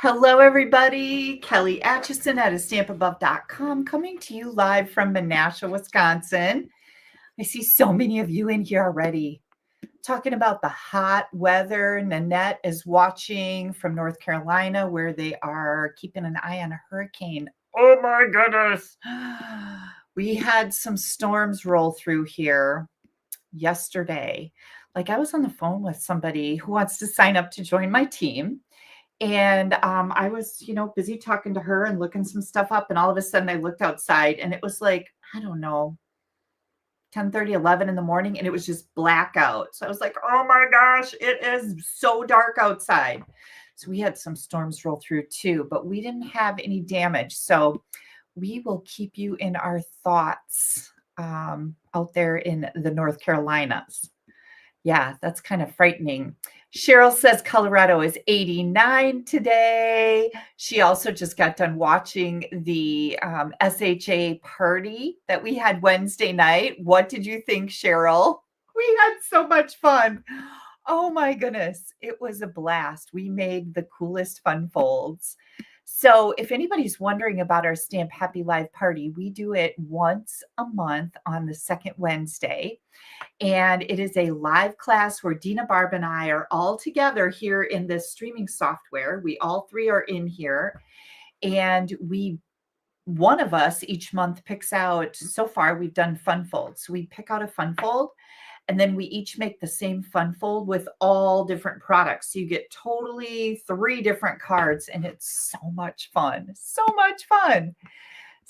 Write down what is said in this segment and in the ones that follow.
Hello, everybody. Kelly Atchison at AStampAbove.com coming to you live from Menasha, Wisconsin. I see so many of you in here already talking about the hot weather. Nanette is watching from North Carolina where they are keeping an eye on a hurricane. Oh my goodness. We had some storms roll through here yesterday. Like I was on the phone with somebody who wants to sign up to join my team. And I was, busy talking to her and looking some stuff up. And all of a sudden I looked outside and it was like, I don't know, 10:30, 11 in the morning. And it was just blackout. So I was like, oh my gosh, it is so dark outside. So we had some storms roll through too, but we didn't have any damage. So we will keep you in our thoughts out there in the North Carolinas. Yeah, that's kind of frightening. Cheryl says Colorado is 89 today. She also just got done watching the SHA party that we had Wednesday night. What did you think, Cheryl? We had so much fun. Oh my goodness, it was a blast. We made the coolest fun folds. So, if anybody's wondering about our Stamp Happy Live party, we do it once a month on the second Wednesday. And it is a live class where Dina, Barb, and I are all together here in this streaming software. We all three are in here. And one of us each month picks out, so far we've done fun folds. So we pick out a fun fold and then we each make the same fun fold with all different products. So you get totally 3 different cards and it's so much fun. So much fun.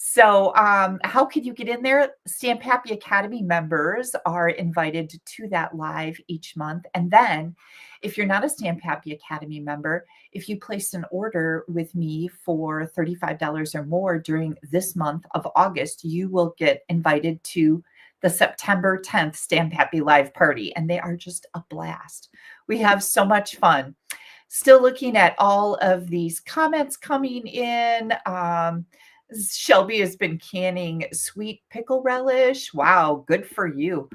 So, how could you get in there? Stamp Happy Academy members are invited to that live each month. And then, if you're not a Stamp Happy Academy member, if you place an order with me for $35 or more during this month of August, you will get invited to the September 10th Stamp Happy Live party. And they are just a blast. We have so much fun. Still looking at all of these comments coming in. Shelby has been canning sweet pickle relish. Wow, good for you.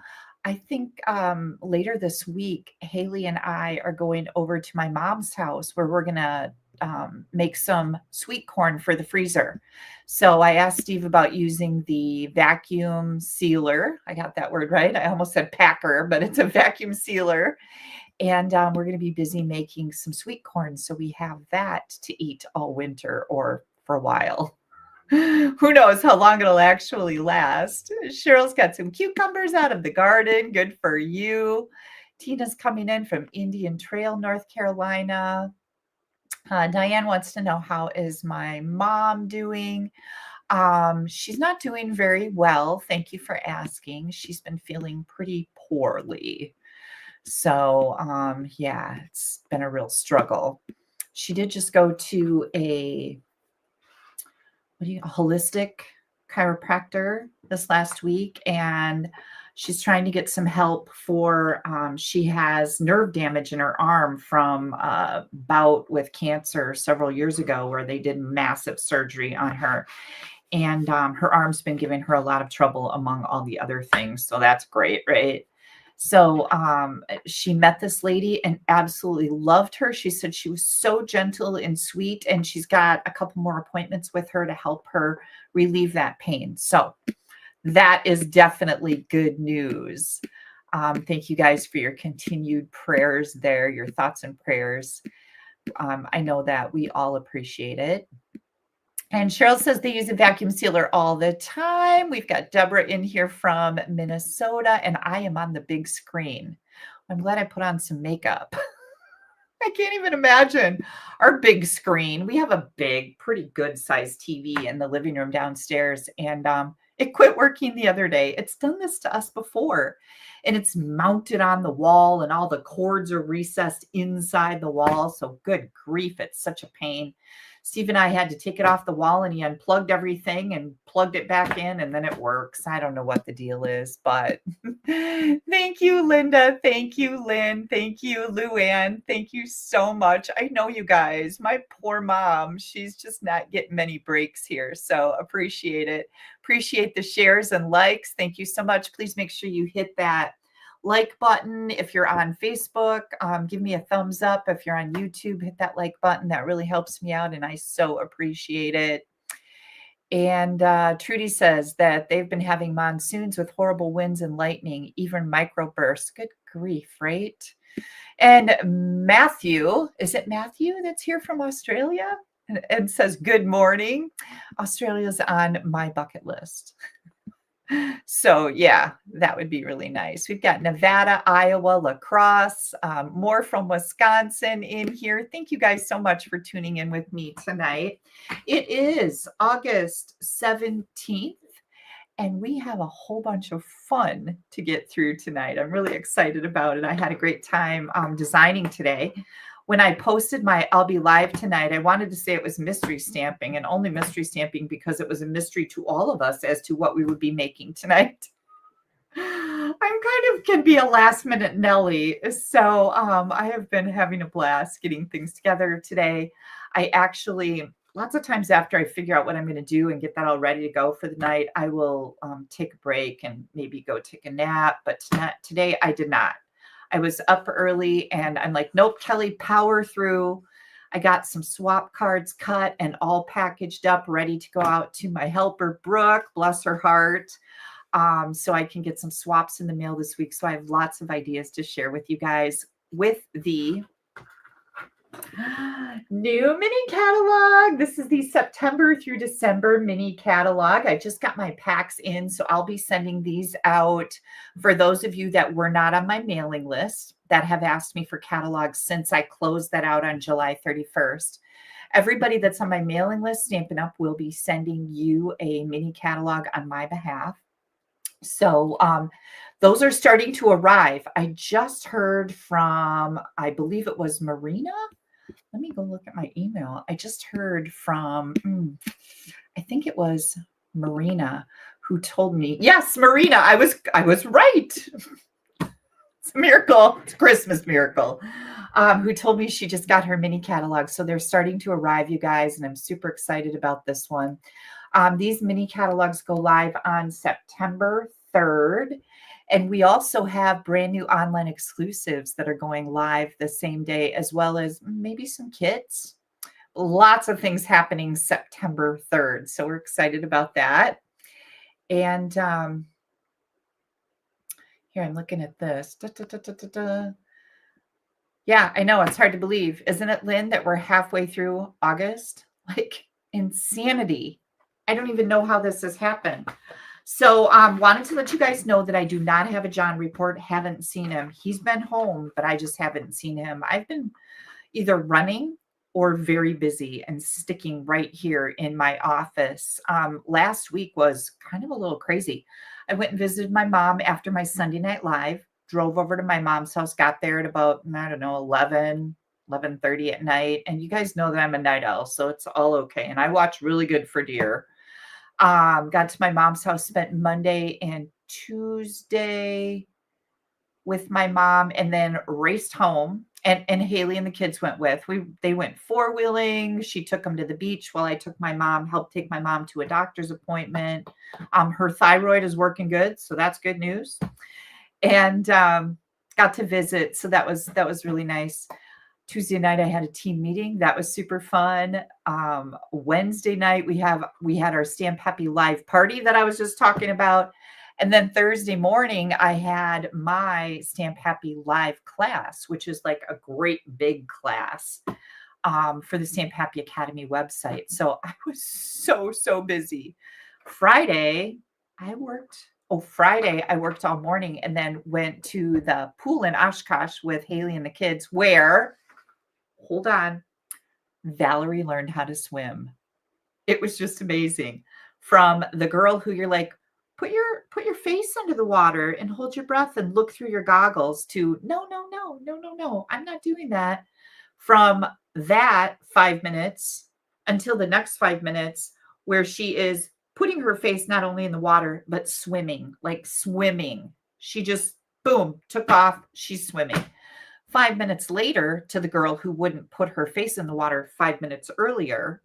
I think later this week, Haley and I are going over to my mom's house where we're going to make some sweet corn for the freezer. So I asked Steve about using the vacuum sealer. I got that word right. I almost said packer, but it's a vacuum sealer. And we're going to be busy making some sweet corn. So we have that to eat all winter or for a while. Who knows how long it'll actually last. Cheryl's got some cucumbers out of the garden. Good for you. Tina's coming in from Indian Trail, North Carolina. Diane wants to know, how is my mom doing? She's not doing very well. Thank you for asking. She's been feeling pretty poorly. So, yeah, it's been a real struggle. She did just go to a holistic chiropractor this last week, and she's trying to get some help for she has nerve damage in her arm from a bout with cancer several years ago where they did massive surgery on her, and her arm's been giving her a lot of trouble among all the other things. So that's great, right? So she met this lady and absolutely loved her. She said she was so gentle and sweet, and she's got a couple more appointments with her to help her relieve that pain. So that is definitely good news. Thank you guys for your continued prayers there, your thoughts and prayers. I know that we all appreciate it. And Cheryl says they use a vacuum sealer all the time. We've got Deborah in here from Minnesota, and I am on the big screen. I'm glad I put on some makeup. I can't even imagine our big screen. We have a big, pretty good sized TV in the living room downstairs, and it quit working the other day. It's done this to us before, and it's mounted on the wall, and all the cords are recessed inside the wall. So good grief, it's such a pain. Steve and I had to take it off the wall, and he unplugged everything and plugged it back in, and then it works. I don't know what the deal is, but thank you, Linda. Thank you, Lynn. Thank you, Luann. Thank you so much. I know you guys, my poor mom, she's just not getting many breaks here. So appreciate it. Appreciate the shares and likes. Thank you so much. Please make sure you hit that like button. If you're on Facebook, give me a thumbs up. If you're on YouTube, hit that like button. That really helps me out, and I so appreciate it. And Trudy says that they've been having monsoons with horrible winds and lightning, even microbursts. Good grief, right? And Matthew, is it Matthew that's here from Australia? And says, good morning. Australia's on my bucket list. So yeah, that would be really nice. We've got Nevada, Iowa, La Crosse, more from Wisconsin in here. Thank you guys so much for tuning in with me tonight. It is August 17th, and we have a whole bunch of fun to get through tonight. I'm really excited about it. I had a great time designing today. When I posted my I'll be live tonight, I wanted to say it was mystery stamping, and only mystery stamping because it was a mystery to all of us as to what we would be making tonight. I'm kind of can be a last minute Nelly. So I have been having a blast getting things together today. I actually, lots of times after I figure out what I'm going to do and get that all ready to go for the night, I will take a break and maybe go take a nap. But today I did not. I was up early and I'm like, nope, Kelly, power through. I got some swap cards cut and all packaged up, ready to go out to my helper, Brooke, bless her heart. So I can get some swaps in the mail this week. So I have lots of ideas to share with you guys with the new mini catalog. This is the September through December mini catalog. I just got my packs in, so I'll be sending these out for those of you that were not on my mailing list that have asked me for catalogs since I closed that out on July 31st. Everybody that's on my mailing list, Stampin' Up! Will be sending you a mini catalog on my behalf. So those are starting to arrive. I just heard from, I believe it was Marina. Let me go look at my email. I just heard from, I think it was Marina who told me, yes, Marina, I was right. It's a miracle. It's a Christmas miracle. Who told me she just got her mini catalog. So they're starting to arrive, you guys, and I'm super excited about this one. These mini catalogs go live on September 3rd. And we also have brand new online exclusives that are going live the same day, as well as maybe some kits. Lots of things happening September 3rd. So we're excited about that. And here, I'm looking at this. Yeah, I know. It's hard to believe. Isn't it, Lynn, that we're halfway through August? Like insanity. I don't even know how this has happened. So wanted to let you guys know that I do not have a John report. Haven't seen him. He's been home, but I just haven't seen him. I've been either running or very busy and sticking right here in my office. Last week was kind of a little crazy. I went and visited my mom after my Sunday Night Live, drove over to my mom's house, got there at about, I don't know, 11:30 at night. And you guys know that I'm a night owl, so it's all okay. And I watch really good for deer. Got to my mom's house, spent Monday and Tuesday with my mom, and then raced home. And Haley and the kids went with. They went four-wheeling. She took them to the beach while I helped take my mom to a doctor's appointment. Her thyroid is working good, so that's good news. And got to visit, so that was really nice. Tuesday night, I had a team meeting. That was super fun. Wednesday night, we had our Stamp Happy live party that I was just talking about. And then Thursday morning, I had my Stamp Happy live class, which is like a great big class for the Stamp Happy Academy website. So I was so busy. Friday, I worked all morning and then went to the pool in Oshkosh with Haley and the kids where, hold on, Valerie learned how to swim. It was just amazing. From the girl who you're like, put your face under the water and hold your breath and look through your goggles to no, I'm not doing that. From that 5 minutes until the next 5 minutes where she is putting her face not only in the water, but swimming. She just, boom, took off. She's swimming. 5 minutes later, to the girl who wouldn't put her face in the water 5 minutes earlier,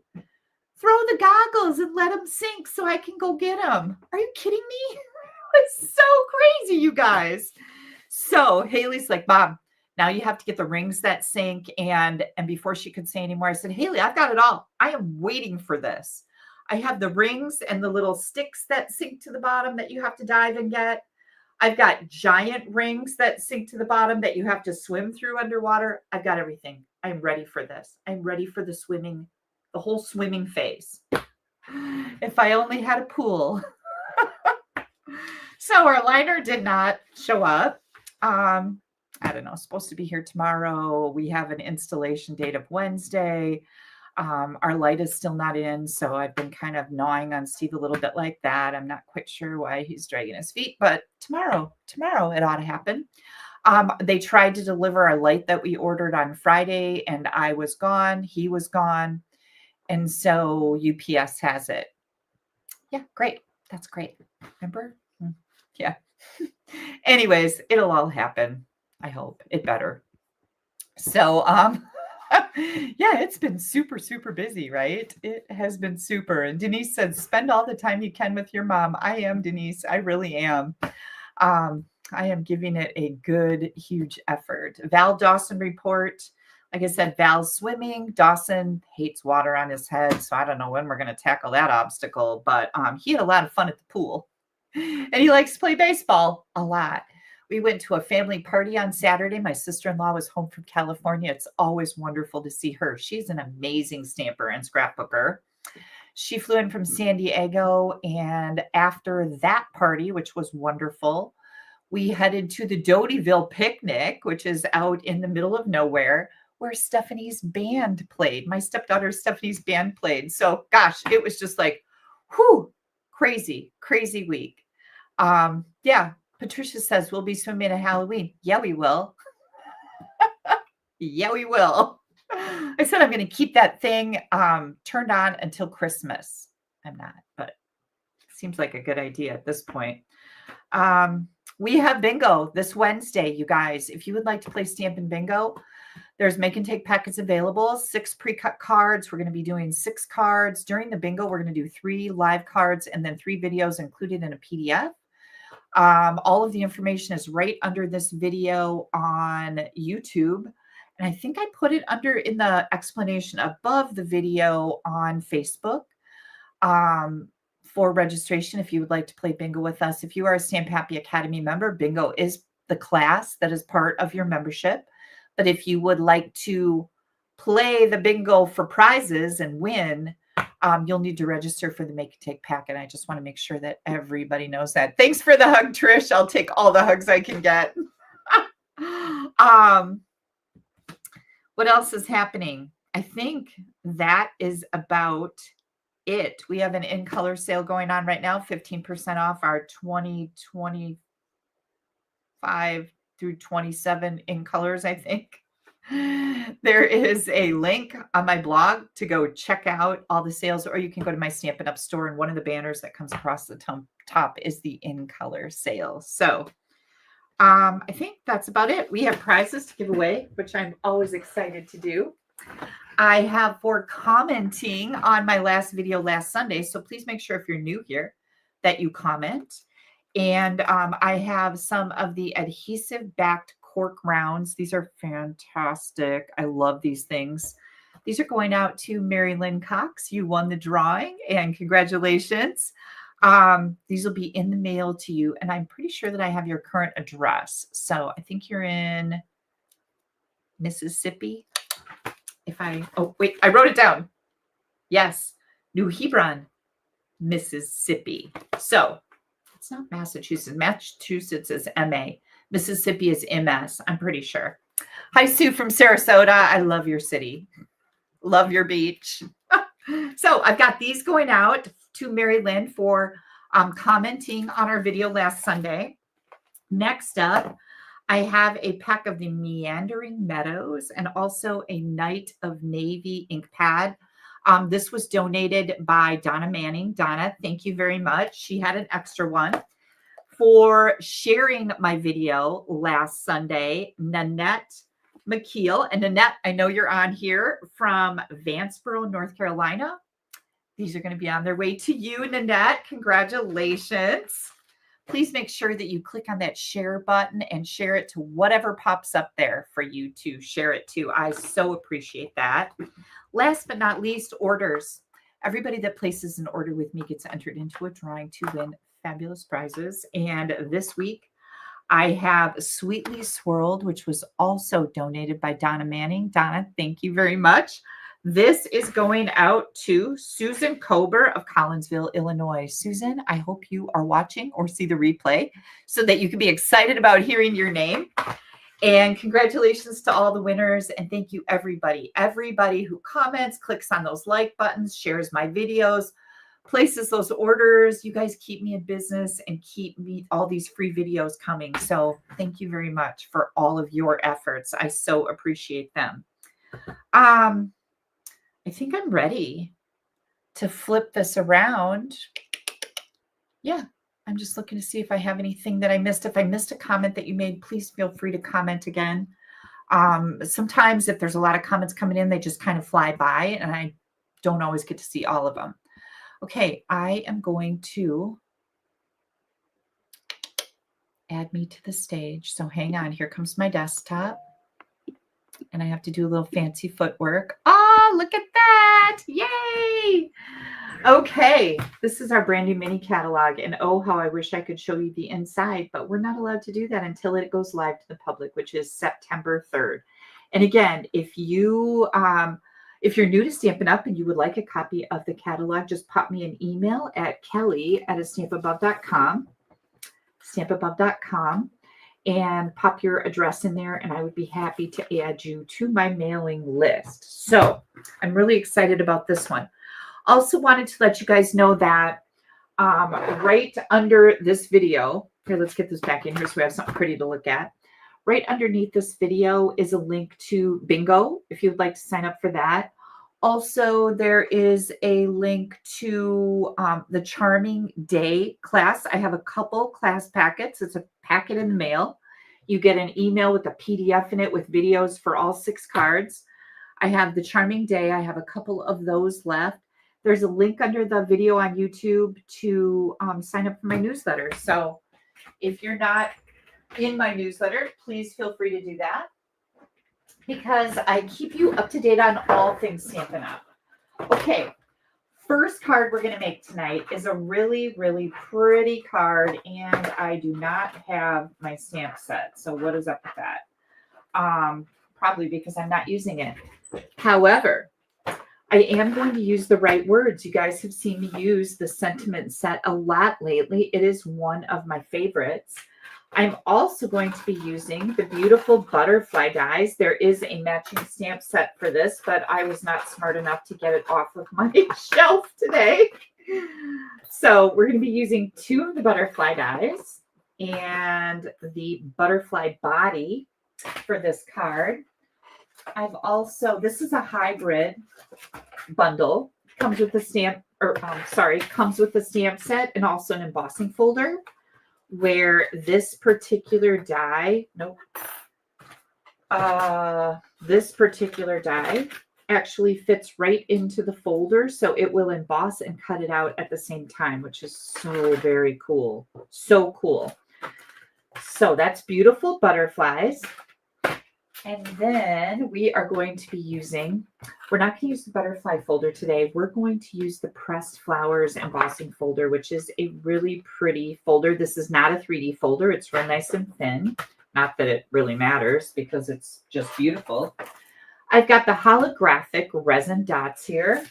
throw the goggles and let them sink so I can go get them. Are you kidding me? It's so crazy, you guys. So Haley's like, Mom, now you have to get the rings that sink. And before she could say anymore, I said, Haley, I've got it all. I am waiting for this. I have the rings and the little sticks that sink to the bottom that you have to dive and get. I've got giant rings that sink to the bottom that you have to swim through underwater. I've got everything. I'm ready for this. I'm ready for the swimming, the whole swimming phase. If I only had a pool. So our liner did not show up. I don't know, supposed to be here tomorrow. We have an installation date of Wednesday. Our light is still not in, so I've been kind of gnawing on Steve a little bit like that. I'm not quite sure why he's dragging his feet, but tomorrow it ought to happen. They tried to deliver our light that we ordered on Friday, and I was gone. He was gone. And so UPS has it. Yeah, great. That's great. Remember? Yeah. Anyways, it'll all happen. I hope it better. So, yeah, it's been super, super busy, right? It has been super. And Denise said, spend all the time you can with your mom. I am, Denise. I really am. I am giving it a good, huge effort. Val Dawson report. Like I said, Val's swimming. Dawson hates water on his head. So I don't know when we're going to tackle that obstacle, but he had a lot of fun at the pool. And he likes to play baseball a lot. We went to a family party on Saturday. My sister-in-law was home from California. It's always wonderful to see her. She's an amazing stamper and scrapbooker. She flew in from San Diego. And after that party, which was wonderful, we headed to the Dotyville picnic, which is out in the middle of nowhere, where Stephanie's band played. My stepdaughter Stephanie's band played. So gosh, it was just like, whew, crazy, crazy week. Yeah. Patricia says, we'll be swimming at Halloween. Yeah, we will. Yeah, we will. I said, I'm going to keep that thing turned on until Christmas. I'm not, but it seems like a good idea at this point. We have bingo this Wednesday, you guys. If you would like to play Stampin' Bingo, there's make and take packets available, 6 pre-cut cards. We're going to be doing 6 cards. During the bingo, we're going to do 3 live cards and then 3 videos included in a PDF. All of the information is right under this video on YouTube. And I think I put it under in the explanation above the video on Facebook for registration if you would like to play bingo with us. If you are a Stamp Happy Academy member, bingo is the class that is part of your membership. But if you would like to play the bingo for prizes and win, you'll need to register for the Make and Take pack. And I just want to make sure that everybody knows that. Thanks for the hug, Trish. I'll take all the hugs I can get. What else is happening? I think that is about it. We have an in color sale going on right now, 15% off our 2025 through 27 in colors, I think. There is a link on my blog to go check out all the sales, or you can go to my Stampin' Up! Store, and one of the banners that comes across the top is the in color sale. So I think that's about it. We have prizes to give away, which I'm always excited to do. I have for commenting on my last video last Sunday, so please make sure if you're new here that you comment. And I have some of the adhesive backed cork rounds. These are fantastic. I love these things. These are going out to Mary Lynn Cox. You won the drawing and congratulations. These will be in the mail to you. And I'm pretty sure that I have your current address. So I think you're in Mississippi. Oh, wait, I wrote it down. Yes, New Hebron, Mississippi. So it's not Massachusetts. Massachusetts is MA. Mississippi is MS, I'm pretty sure. Hi, Sue from Sarasota. I love your city. Love your beach. So I've got these going out to Mary Lynn for commenting on our video last Sunday. Next up, I have a pack of the Meandering Meadows and also a Night of Navy ink pad. This was donated by Donna Manning. Donna, thank you very much. She had an extra one. For sharing my video last Sunday, Nanette McKeel. And Nanette, I know you're on here from Vanceboro, North Carolina. These are going to be on their way to you, Nanette. Congratulations. please make sure that you click on that share button and share it to whatever pops up there for you to share it to. I so appreciate that. Last but not least, orders. Everybody that places an order with me gets entered into a drawing to win fabulous prizes. And this week, I have Sweetly Swirled, which was also donated by Donna Manning. Donna, thank you very much. This is going out to Susan Kober of Collinsville, Illinois. Susan, I hope you are watching or see the replay so that you can be excited about hearing your name. And congratulations to all the winners. And thank you, everybody. Everybody who comments, clicks on those like buttons, shares my videos, places those orders. You guys keep me in business and keep me all these free videos coming. So thank you very much for all of your efforts. I so appreciate them. I think I'm ready to flip this around. Yeah, I'm just looking to see if I have anything that I missed. If I missed a comment that you made, please feel free to comment again. Sometimes if there's a lot of comments coming in, they just kind of fly by and I don't always get to see all of them. Okay, I am going to add me to the stage. So hang on, here comes my desktop. And I have to do a little fancy footwork. Oh, look at that. Yay. Okay, this is our brand new mini catalog. And oh, how I wish I could show you the inside, but we're not allowed to do that until it goes live to the public, which is September 3rd. And again, if you're new to Stampin' Up! And you would like a copy of the catalog, just pop me an email at kelly@stampabove.com, stampabove.com, and pop your address in there, and I would be happy to add you to my mailing list. So I'm really excited about this one. Also wanted to let you guys know that right under this video, here, let's get this back in here so we have something pretty to look at. Right underneath this video is a link to Bingo, if you'd like to sign up for that. Also, there is a link to the Charming Day class. I have a couple class packets. It's a packet in the mail. You get an email with a PDF in it with videos for all 6 cards. I have the Charming Day. I have a couple of those left. There's a link under the video on YouTube to sign up for my newsletter. So if you're not in my newsletter, please feel free to do that, because I keep you up to date on all things Stampin' Up! Okay, first card we're going to make tonight is a really, really pretty card, and I do not have my stamp set. So what is up with that? Probably because I'm not using it. However, I am going to use the right words. You guys have seen me use the sentiment set a lot lately. It is one of my favorites. I'm also going to be using the beautiful butterfly dies. There is a matching stamp set for this, but I was not smart enough to get it off of my shelf today. So we're going to be using 2 of the butterfly dies and the butterfly body for this card. I've also, this is a hybrid bundle. Comes with the stamp, comes with the stamp set and also an embossing folder, where this particular die, this particular die actually fits right into the folder, so it will emboss and cut it out at the same time, which is so very cool. So cool. So that's beautiful butterflies. And then we are going to be using, we're not going to use the butterfly folder today. We're going to use the Pressed Flowers embossing folder, which is a really pretty folder. This is not a 3D folder. It's real nice and thin. Not that it really matters because it's just beautiful. I've got the holographic resin dots here.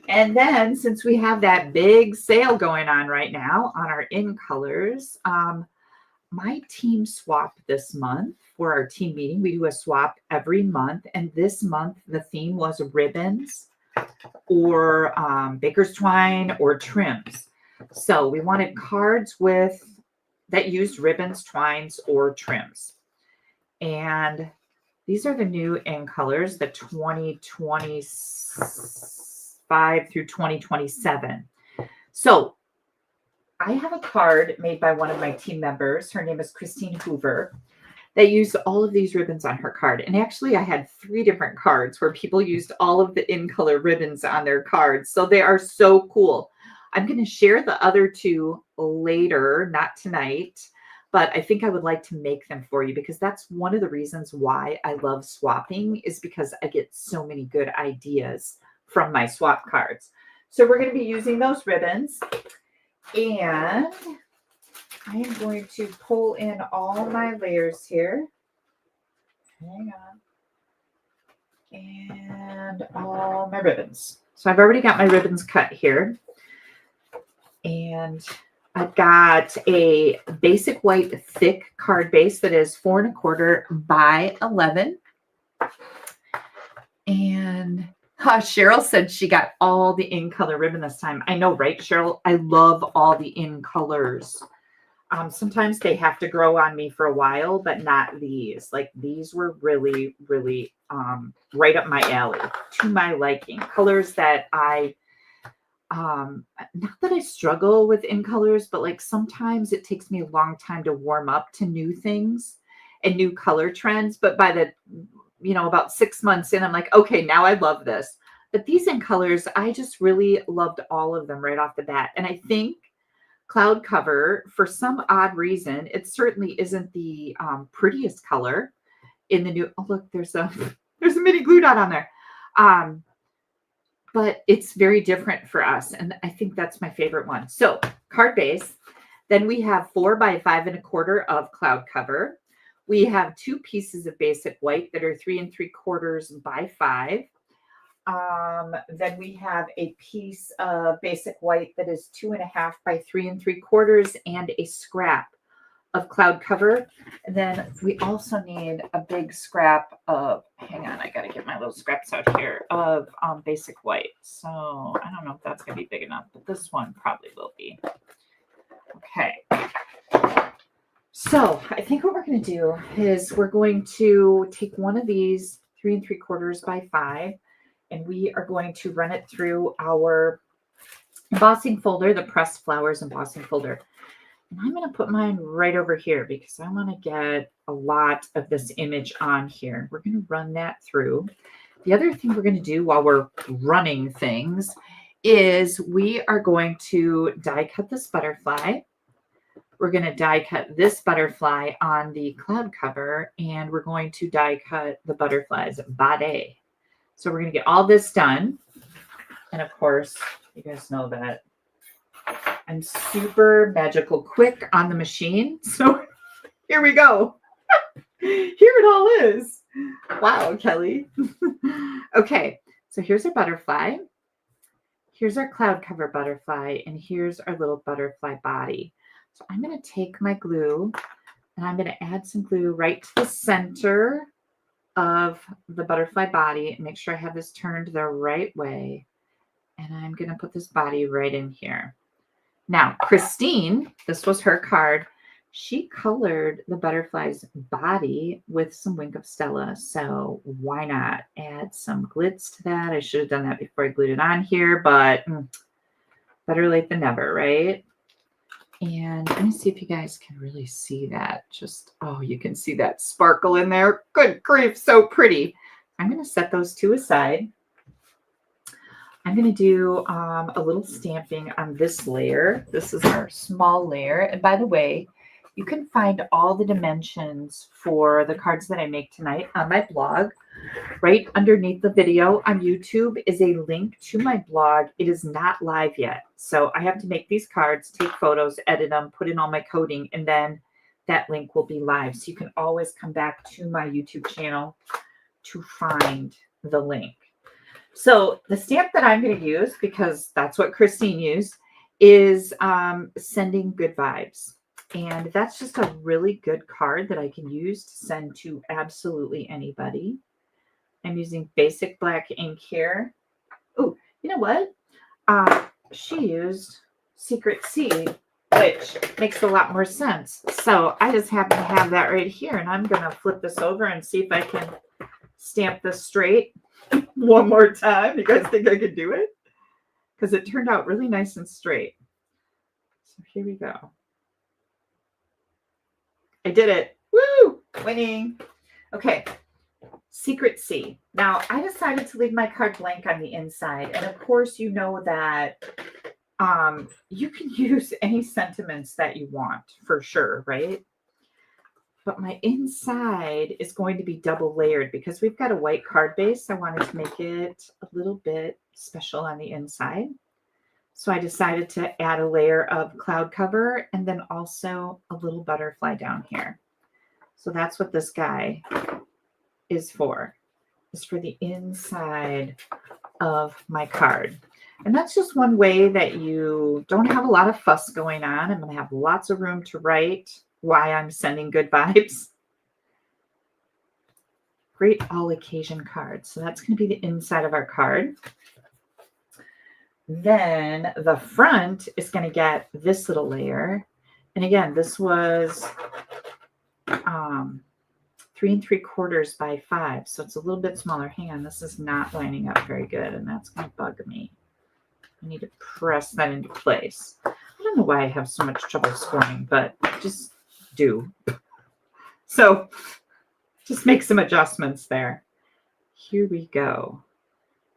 And then since we have that big sale going on right now on our in colors, my team swap this month for our team meeting. We do a swap every month. And this month, the theme was ribbons or baker's twine or trims. So we wanted cards that used ribbons, twines, or trims. And these are the new in colors, the 2025 through 2027. So I have a card made by one of my team members. Her name is Christine Hoover. They used all of these ribbons on her card. And actually, I had 3 different cards where people used all of the in-color ribbons on their cards. So they are so cool. I'm going to share the other 2 later, not tonight, but I think I would like to make them for you because that's one of the reasons why I love swapping is because I get so many good ideas from my swap cards. So we're going to be using those ribbons, and I am going to pull in all my layers here. Hang on. And all my ribbons. So I've already got my ribbons cut here. And I've got a basic white thick card base that is 4 1/4 by 11. And Cheryl said she got all the in color ribbon this time. I know, right, Cheryl? I love all the in colors. Sometimes they have to grow on me for a while, but not these. Like these were really, really right up my alley, to my liking. Colors that I not that I struggle with in colors, but like sometimes it takes me a long time to warm up to new things and new color trends. But by the, about 6 months in, I'm like, okay, now I love this. But these in colors, I just really loved all of them right off the bat. And I think Cloud Cover, for some odd reason, it certainly isn't the prettiest color in the new. Oh, look, there's a mini glue dot on there. But it's very different for us. And I think that's my favorite one. So card base. Then we have 4 by 5 1/4 of Cloud Cover. We have 2 pieces of basic white that are 3 3/4 by 5. Then we have a piece of basic white that is 2 1/2 by 3 3/4 and a scrap of Cloud Cover. And then we also need a big scrap of, hang on, I got to get my little scraps out here, of basic white. So I don't know if that's going to be big enough, but this one probably will be. Okay. So I think what we're going to do is we're going to take one of these 3 3/4 by 5, and we are going to run it through our embossing folder, the Pressed Flowers embossing folder. And I'm going to put mine right over here because I want to get a lot of this image on here. We're going to run that through. The other thing we're going to do while we're running things is we are going to die cut this butterfly. We're going to die cut this butterfly on the Cloud Cover, and we're going to die cut the butterfly's body. So we're going to get all this done. And of course, you guys know that I'm super magical quick on the machine. So here we go. Here it all is. Wow, Kelly. Okay, so here's our butterfly. Here's our Cloud Cover butterfly. And here's our little butterfly body. So I'm going to take my glue and I'm going to add some glue right to the center of the butterfly body and make sure I have this turned the right way. And I'm going to put this body right in here. Now, Christine, this was her card. She colored the butterfly's body with some Wink of Stella. So why not add some glitz to that? I should have done that before I glued it on here, but better late than never, right? And let me see if you guys can really see that. Just, oh, you can see that sparkle in there. Good grief, so pretty. I'm going to set those 2 aside. I'm going to do a little stamping on this layer. This is our small layer. And by the way, you can find all the dimensions for the cards that I make tonight on my blog. Right underneath the video on YouTube is a link to my blog. It is not live yet. So I have to make these cards, take photos, edit them, put in all my coding, and then that link will be live. So you can always come back to my YouTube channel to find the link. So the stamp that I'm going to use, because that's what Christine used, is Sending Good Vibes. And that's just a really good card that I can use to send to absolutely anybody. I'm using basic black ink here. Oh, you know what? She used Secret C, which makes a lot more sense. So I just happen to have that right here. And I'm going to flip this over and see if I can stamp this straight one more time. You guys think I could do it? Because it turned out really nice and straight. So here we go. I did it. Woo! Winning. Okay. Secret C. Now, I decided to leave my card blank on the inside. And of course, you know that You can use any sentiments that you want for sure, right? But my inside is going to be double layered because we've got a white card base. I wanted to make it a little bit special on the inside. So I decided to add a layer of cloud cover and then also a little butterfly down here. So that's what this guy is for. It's for the inside of my card. And that's just one way that you don't have a lot of fuss going on. I'm going to have lots of room to write why I'm sending good vibes. Great all occasion card. So that's going to be the inside of our card. Then the front is going to get this little layer. And again, this was 3 3/4 by 5. So it's a little bit smaller. Hang on, this is not lining up very good. And that's going to bug me. I need to press that into place. I don't know why I have so much trouble scoring, but just do. So just make some adjustments there. Here we go.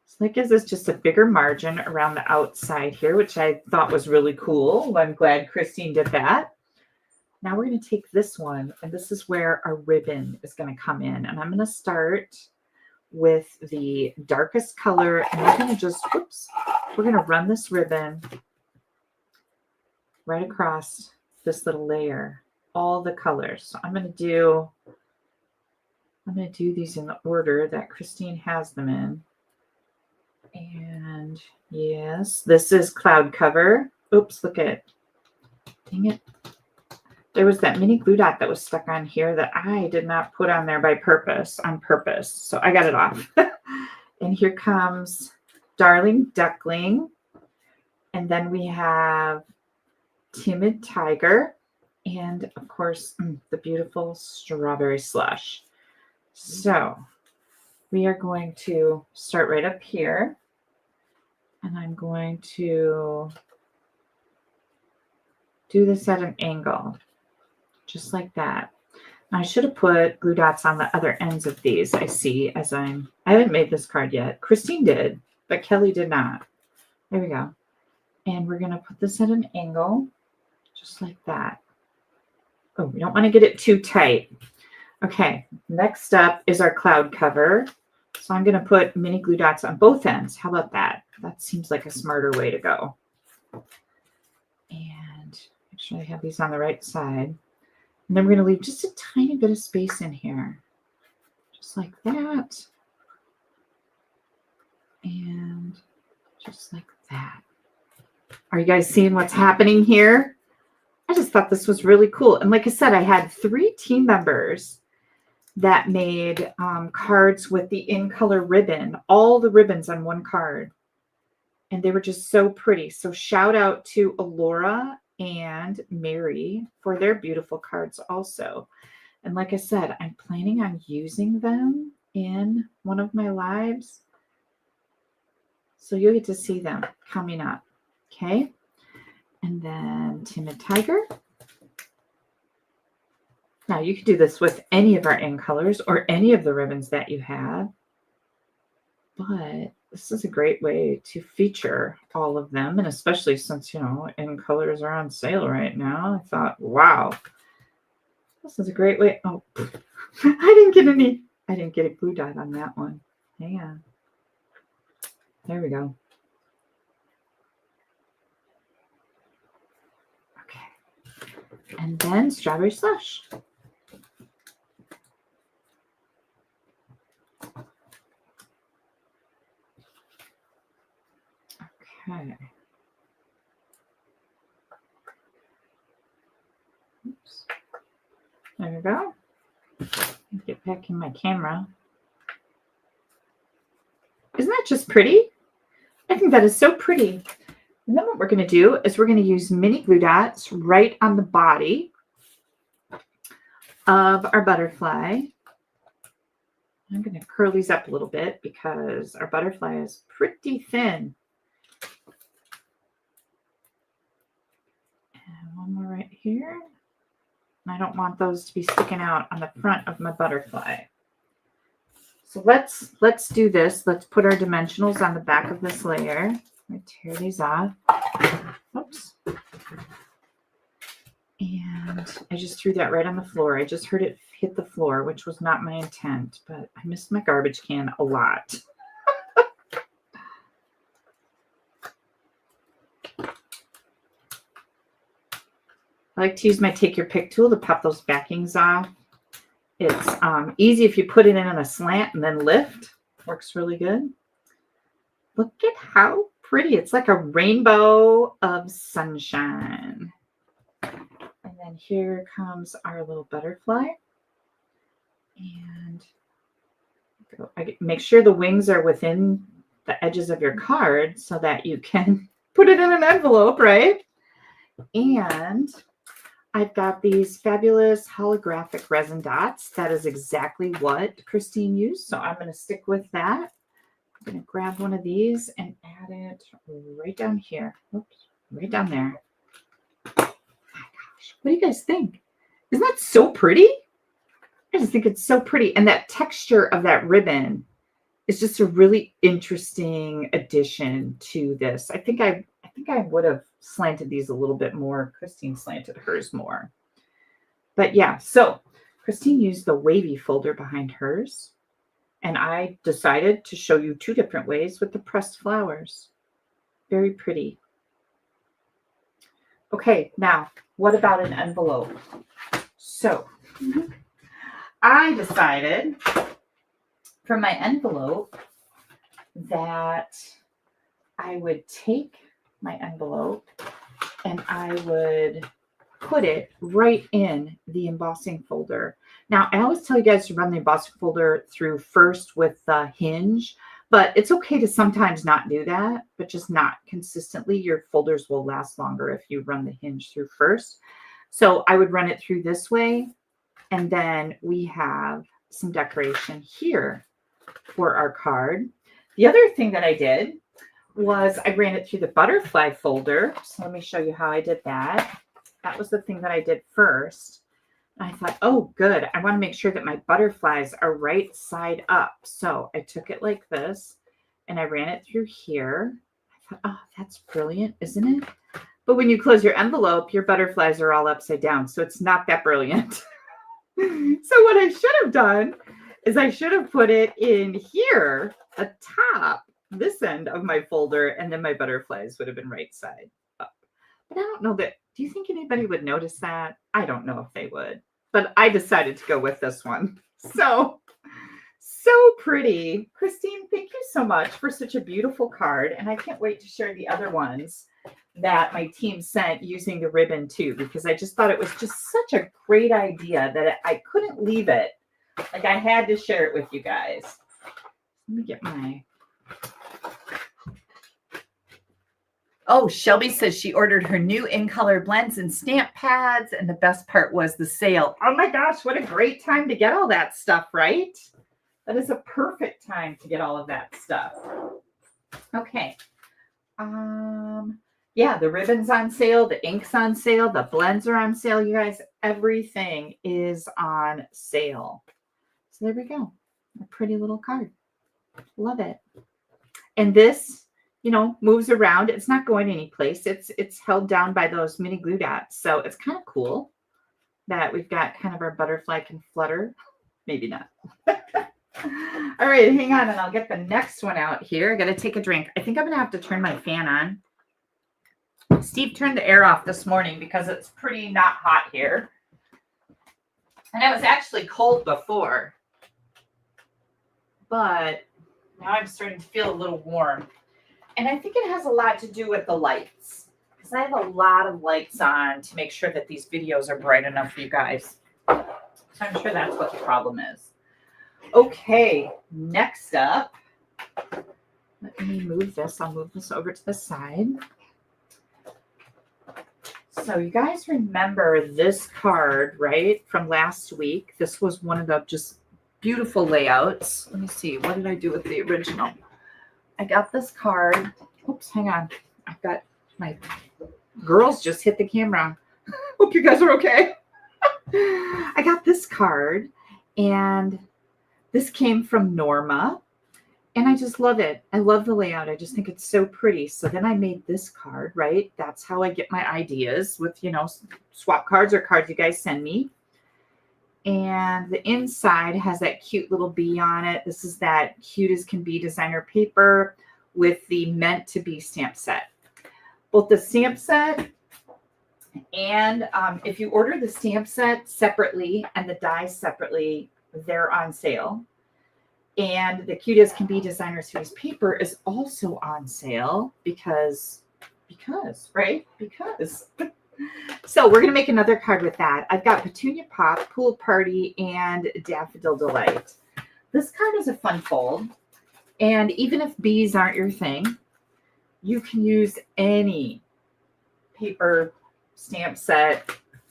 So that gives us just a bigger margin around the outside here, which I thought was really cool. I'm glad Christine did that. Now we're going to take this one, and this is where our ribbon is going to come in. And I'm going to start with the darkest color, and we're going to just, we're going to run this ribbon right across this little layer, all the colors. So I'm going to do these in the order that Christine has them in. And yes, this is cloud cover. Oops, look at, dang it. There was that mini glue dot that was stuck on here that I did not put on there on purpose. So I got it off. And here comes Darling Duckling. And then we have Timid Tiger. And of course, the beautiful Strawberry Slush. So we are going to start right up here. And I'm going to do this at an angle, just like that. I should have put glue dots on the other ends of these. I see as I haven't made this card yet. Christine did, but Kelly did not. There we go. And we're going to put this at an angle, just like that. Oh, we don't want to get it too tight. Okay, next up is our cloud cover. So I'm going to put mini glue dots on both ends. How about that? That seems like a smarter way to go. And make sure I have these on the right side. And then we're going to leave just a tiny bit of space in here. Just like that. And just like that. Are you guys seeing what's happening here? I just thought this was really cool. And like I said, I had 3 team members that made cards with the in-color ribbon, all the ribbons on one card. And they were just so pretty. So shout out to Alora and Mary for their beautiful cards also. And like I said, I'm planning on using them in one of my lives. So you'll get to see them coming up. Okay. And then Timid Tiger. Now you can do this with any of our end colors or any of the ribbons that you have. But this is a great way to feature all of them. And especially since, end colors are on sale right now. I thought, wow, this is a great way. Oh, I didn't get a glue dot on that one. Hang on. There we go. Okay. And then Strawberry Slush. Okay. Oops. There we go. Get back in my camera. Isn't that just pretty? I think that is so pretty. And then what we're going to do is we're going to use mini glue dots right on the body of our butterfly. I'm going to curl these up a little bit because our butterfly is pretty thin. And one more right here. I don't want those to be sticking out on the front of my butterfly. So let's do this. Let's put our dimensionals on the back of this layer. I'm going to tear these off. Oops. And I just threw that right on the floor. I just heard it hit the floor, which was not my intent, but I missed my garbage can a lot. I like to use my Take Your Pick tool to pop those backings off. It's easy if you put it in on a slant and then lift. Works really good. Look at how pretty. It's like a rainbow of sunshine. And then here comes our little butterfly. And make sure the wings are within the edges of your card so that you can put it in an envelope, right? And I've got these fabulous holographic resin dots. That is exactly what Christine used. So I'm going to stick with that. I'm going to grab one of these and add it right down here. Oops, right down there. Oh my gosh, what do you guys think? Isn't that so pretty? I just think it's so pretty. And that texture of that ribbon is just a really interesting addition to this. I think I would have slanted these a little bit more. Christine slanted hers more. But yeah, so Christine used the wavy folder behind hers. And I decided to show you two different ways with the pressed flowers. Very pretty. Okay, now, what about an envelope? So, I decided for my envelope that I would take my envelope and I would put it right in the embossing folder. Now, I always tell you guys to run the embossing folder through first with the hinge, but it's okay to sometimes not do that, but just not consistently. Your folders will last longer if you run the hinge through first. So I would run it through this way, and then we have some decoration here for our card. The other thing that I did was I ran it through the butterfly folder. So let me show you how I did that. That was the thing that I did first. I thought, oh, good. I want to make sure that my butterflies are right side up. So I took it like this and I ran it through here. I thought, oh, that's brilliant, isn't it? But when you close your envelope, your butterflies are all upside down. So it's not that brilliant. So what I should have done is I should have put it in here, atop this end of my folder, and then my butterflies would have been right side up. But I don't know that. Do you think anybody would notice that? I don't know if they would, but I decided to go with this one. So pretty. Christine, thank you so much for such a beautiful card. And I can't wait to share the other ones that my team sent using the ribbon too, because I just thought it was just such a great idea that I couldn't leave it. Like I had to share it with you guys. Let me get my... Oh, Shelby says she ordered her new in-color blends and stamp pads, and the best part was the sale. Oh my gosh, what a great time to get all that stuff, right? That is a perfect time to get all of that stuff. Okay. Yeah, the ribbon's on sale, the ink's on sale, the blends are on sale, you guys. Everything is on sale. So there we go. A pretty little card. Love it. And this, you know, moves around. It's not going anyplace. It's held down by those mini glue dots. So it's kind of cool that we've got kind of our butterfly can flutter. Maybe not. All right, hang on, and I'll get the next one out here. I got to take a drink. I think I'm going to have to turn my fan on. Steve turned the air off this morning because it's pretty not hot here. And it was actually cold before. But now I'm starting to feel a little warm. And I think it has a lot to do with the lights, because I have a lot of lights on to make sure that these videos are bright enough for you guys. So I'm sure that's what the problem is. Okay, next up, let me move this. I'll move this over to the side. So you guys remember this card, right, from last week? This was one of the just beautiful layouts. Let me see. What did I do with the original? I got this card. Oops, hang on. I've got my girls just hit the camera. Hope you guys are okay. I got this card, and this came from Norma. And I just love it. I love the layout. I just think it's so pretty. So then I made this card, right? That's how I get my ideas with, swap cards or cards you guys send me. And the inside has that cute little bee on it. This is that cute as can be designer paper with the meant to be stamp set. Both the stamp set and if you order the stamp set separately and the dies separately, they're on sale. And the cute as can be designer series paper is also on sale because, right? Because. So we're going to make another card with that. I've got Petunia Pop, Pool Party, and Daffodil Delight. This card is a fun fold. And even if bees aren't your thing, you can use any paper stamp set.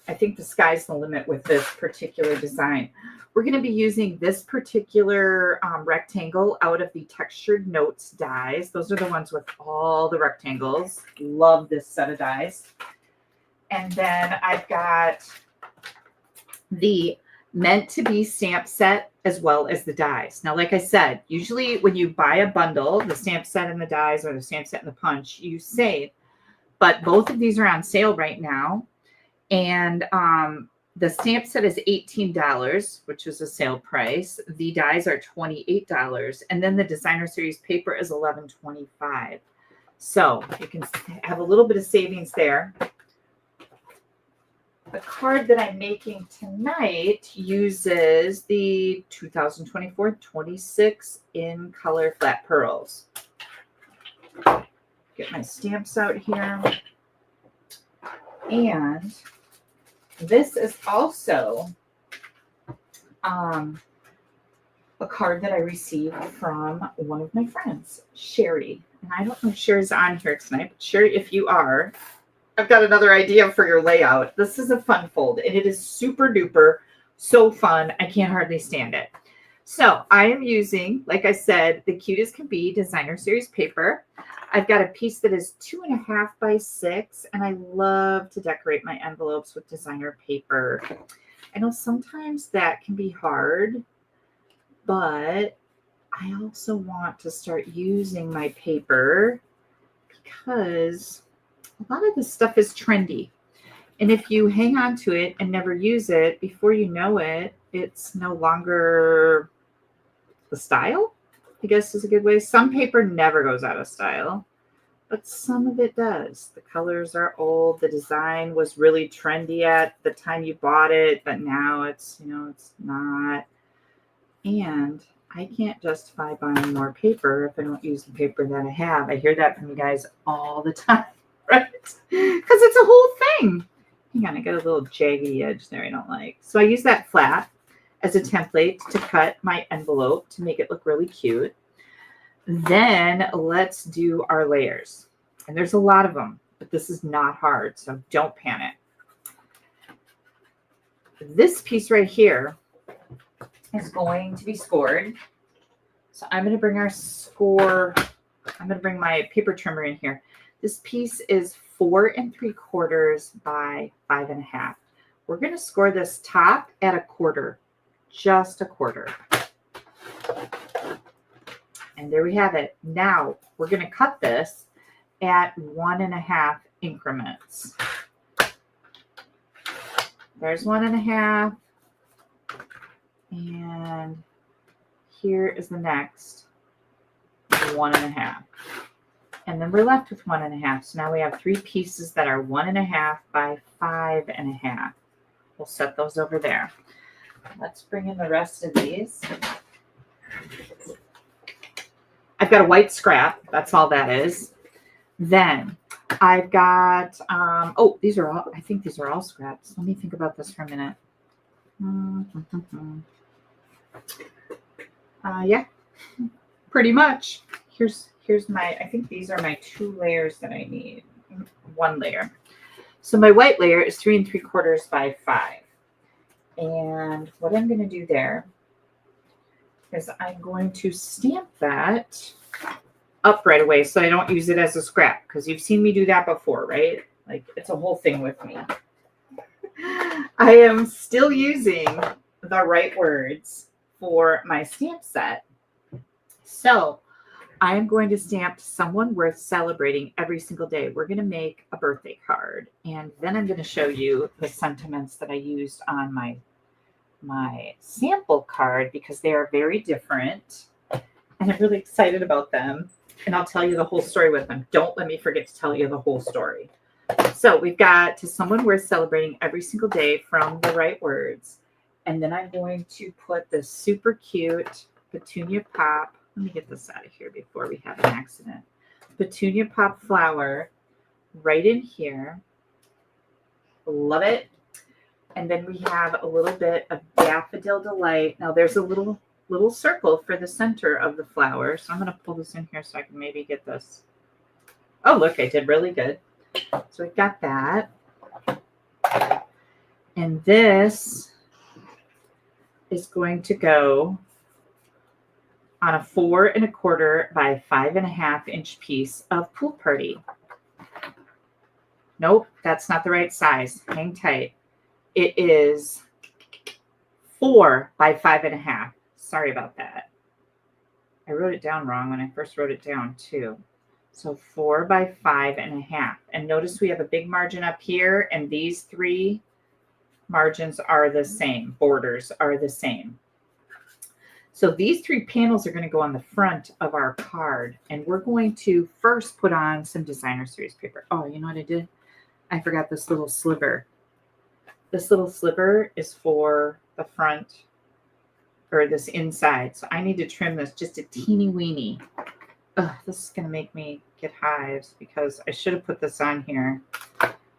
I think the sky's the limit with this particular design. We're going to be using this particular rectangle out of the Textured Notes dies. Those are the ones with all the rectangles. Love this set of dies. And then I've got the meant to be stamp set as well as the dies. Now, like I said, usually when you buy a bundle, the stamp set and the dies or the stamp set and the punch, you save. But both of these are on sale right now. And the stamp set is $18, which is a sale price. The dies are $28. And then the designer series paper is $11.25. So you can have a little bit of savings there. The card that I'm making tonight uses the 2024-26 in color flat pearls. Get my stamps out here. And this is also a card that I received from one of my friends, Sherry. And I don't know if Sherry's on here tonight, but Sherry, if you are, I've got another idea for your layout. This is a fun fold, and it is super duper, so fun. I can't hardly stand it. So I am using, like I said, the cute as can be designer series paper. I've got a piece that is 2.5 by 6, and I love to decorate my envelopes with designer paper. I know sometimes that can be hard, but I also want to start using my paper because a lot of this stuff is trendy. And if you hang on to it and never use it, before you know it, it's no longer the style, I guess is a good way. Some paper never goes out of style, but some of it does. The colors are old. The design was really trendy at the time you bought it, but now it's, it's not. And I can't justify buying more paper if I don't use the paper that I have. I hear that from you guys all the time. Right? Because it's a whole thing. Hang on, I got a little jaggedy edge there I don't like. So I use that flat as a template to cut my envelope to make it look really cute. Then let's do our layers. And there's a lot of them, but this is not hard, so don't panic. This piece right here is going to be scored. So I'm going to bring our score. I'm going to bring my paper trimmer in here. This piece is 4 3/4 by 5.5. We're going to score this top at 1/4, just 1/4. And there we have it. Now we're going to cut this at 1.5 increments. There's 1.5. And here is the next 1.5. And then we're left with 1.5. So now we have 3 pieces that are 1.5 by 5.5. We'll set those over there. Let's bring in the rest of these. I've got a white scrap. That's all that is. Then I've got, these are all, I think these are all scraps. Let me think about this for a minute. Yeah, pretty much. Here's my, I think these are my 2 layers that I need. 1 layer. So my white layer is 3 3/4 by 5. And what I'm going to do there is I'm going to stamp that up right away so I don't use it as a scrap, because you've seen me do that before, right? Like, it's a whole thing with me. I am still using the right words for my stamp set. So I am going to stamp someone worth celebrating every single day. We're going to make a birthday card, and then I'm going to show you the sentiments that I used on my sample card because they are very different, and I'm really excited about them. And I'll tell you the whole story with them. Don't let me forget to tell you the whole story. So we've got to someone worth celebrating every single day from the right words. And then I'm going to put this super cute Petunia Pop. Let me get this out of here before we have an accident. Petunia Pop flower right in here. Love it. And then we have a little bit of Daffodil Delight. Now there's a little circle for the center of the flower. So I'm going to pull this in here so I can maybe get this. Oh, look, I did really good. So we've got that. And this is going to go on a 4 1/4 by 5 1/2 inch piece of Pool Party. Nope, that's not the right size. Hang tight. It is 4 by 5 1/2. Sorry about that. I wrote it down wrong when I first wrote it down too. So 4 by 5 1/2. And notice we have a big margin up here, and these 3 margins are the same. Borders are the same. So these 3 panels are going to go on the front of our card, and we're going to first put on some designer series paper. Oh, you know what I did? I forgot this little sliver. This little sliver is for the front, or this inside. So I need to trim this just a teeny weeny. Ugh, this is going to make me get hives because I should have put this on here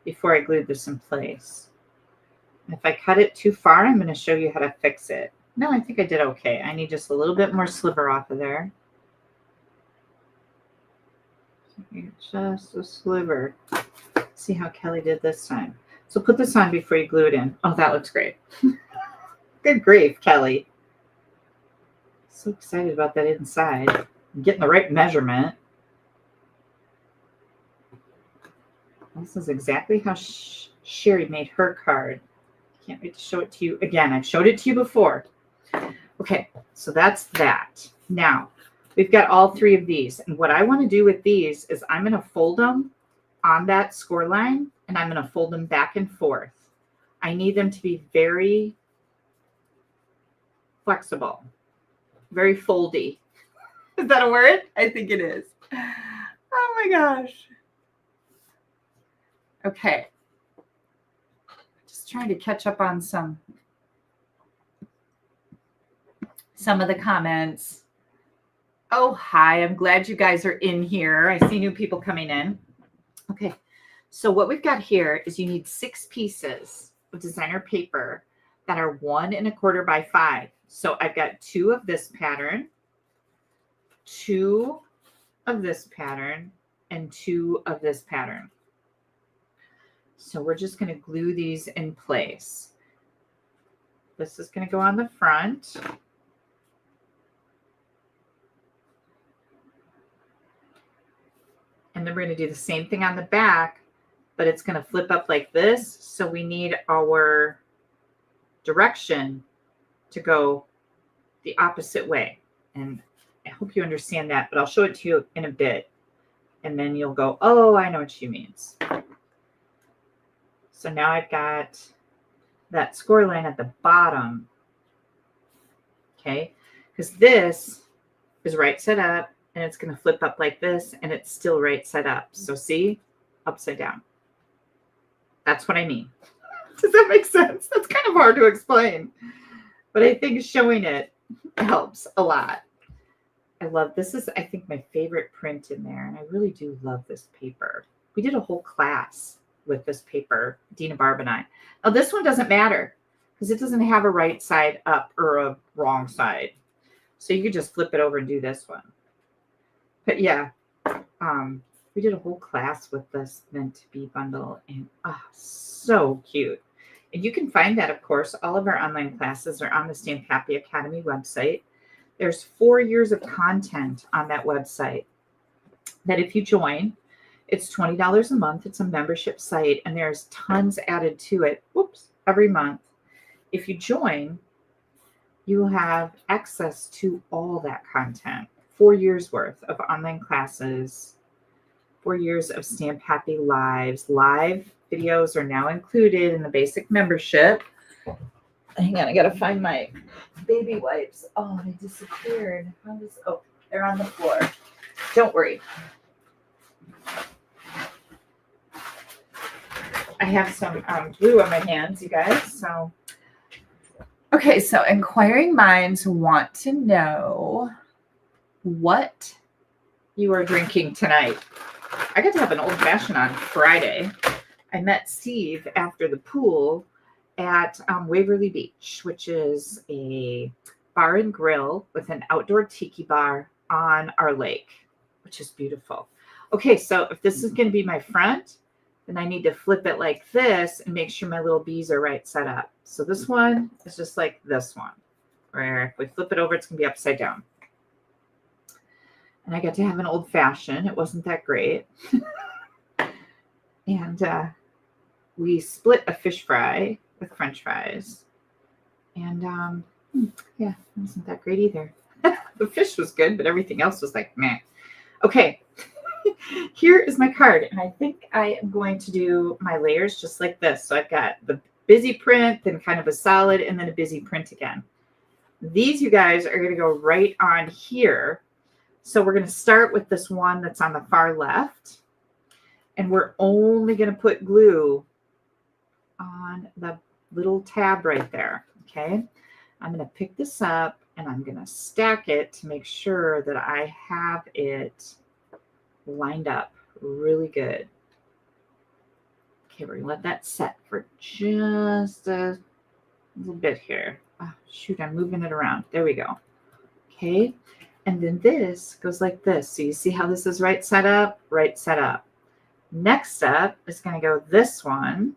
before I glued this in place. And if I cut it too far, I'm going to show you how to fix it. No, I think I did okay. I need just a little bit more sliver off of there. Just a sliver. See how Kelly did this time. So put this on before you glue it in. Oh, that looks great. Good grief, Kelly. So excited about that inside. I'm getting the right measurement. This is exactly how Sherry made her card. Can't wait to show it to you again. I've showed it to you before. Okay, so that's that. Now, we've got all 3 of these. And what I want to do with these is I'm going to fold them on that score line, and I'm going to fold them back and forth. I need them to be very flexible, very foldy. Is that a word? I think it is. Oh my gosh. Okay. Just trying to catch up on some of the comments. Oh, hi. I'm glad you guys are in here. I see new people coming in. Okay. So what we've got here is you need 6 pieces of designer paper that are 1 1/4 by 5. So I've got 2 of this pattern, 2 of this pattern, and 2 of this pattern. So we're just going to glue these in place. This is going to go on the front. And then we're going to do the same thing on the back, but it's going to flip up like this. So we need our direction to go the opposite way. And I hope you understand that, but I'll show it to you in a bit. And then you'll go, oh, I know what she means. So now I've got that score line at the bottom. Okay, because this is right side up, and it's going to flip up like this, and it's still right side up. So see, upside down. That's what I mean. Does that make sense? That's kind of hard to explain, but I think showing it helps a lot. I love this. Is, I think, my favorite print in there, and I really do love this paper. We did a whole class with this paper, Dina Barb and I. Now, this one doesn't matter because it doesn't have a right side up or a wrong side. So you could just flip it over and do this one. But yeah, we did a whole class with this Meant to Be bundle, and so cute. And you can find that, of course, all of our online classes are on the Stamp Happy Academy website. There's 4 years of content on that website that if you join, it's $20 a month. It's a membership site, and there's tons added to it. Whoops, every month. If you join, you will have access to all that content 4 years worth of online classes, 4 years of Stamp Happy Lives. Live videos are now included in the basic membership. Hang on, I gotta find my baby wipes. Oh, they disappeared. Oh, they're on the floor. Don't worry. I have some glue on my hands, you guys. So, okay, so inquiring minds want to know what you are drinking tonight. I got to have an old fashioned on Friday. I met Steve after the pool at Waverly Beach, which is a bar and grill with an outdoor tiki bar on our lake, which is beautiful. Okay, so if this is going to be my front, then I need to flip it like this and make sure my little bees are right set up. So this one is just like this one, where if we flip it over, it's going to be upside down. And I got to have an old fashioned. It wasn't that great. And we split a fish fry with French fries. And yeah, it wasn't that great either. The fish was good, but everything else was like, meh. Okay, here is my card. And I think I am going to do my layers just like this. So I've got the busy print, then kind of a solid, and then a busy print again. These, you guys, are going to go right on here. So we're going to start with this one that's on the far left. And we're only going to put glue on the little tab right there. Okay. I'm going to pick this up and I'm going to stack it to make sure that I have it lined up really good. Okay. We're going to let that set for just a little bit here. Oh, shoot, I'm moving it around. There we go. Okay. And then this goes like this. So you see how this is right set up, right set up. Next step is going to go this one.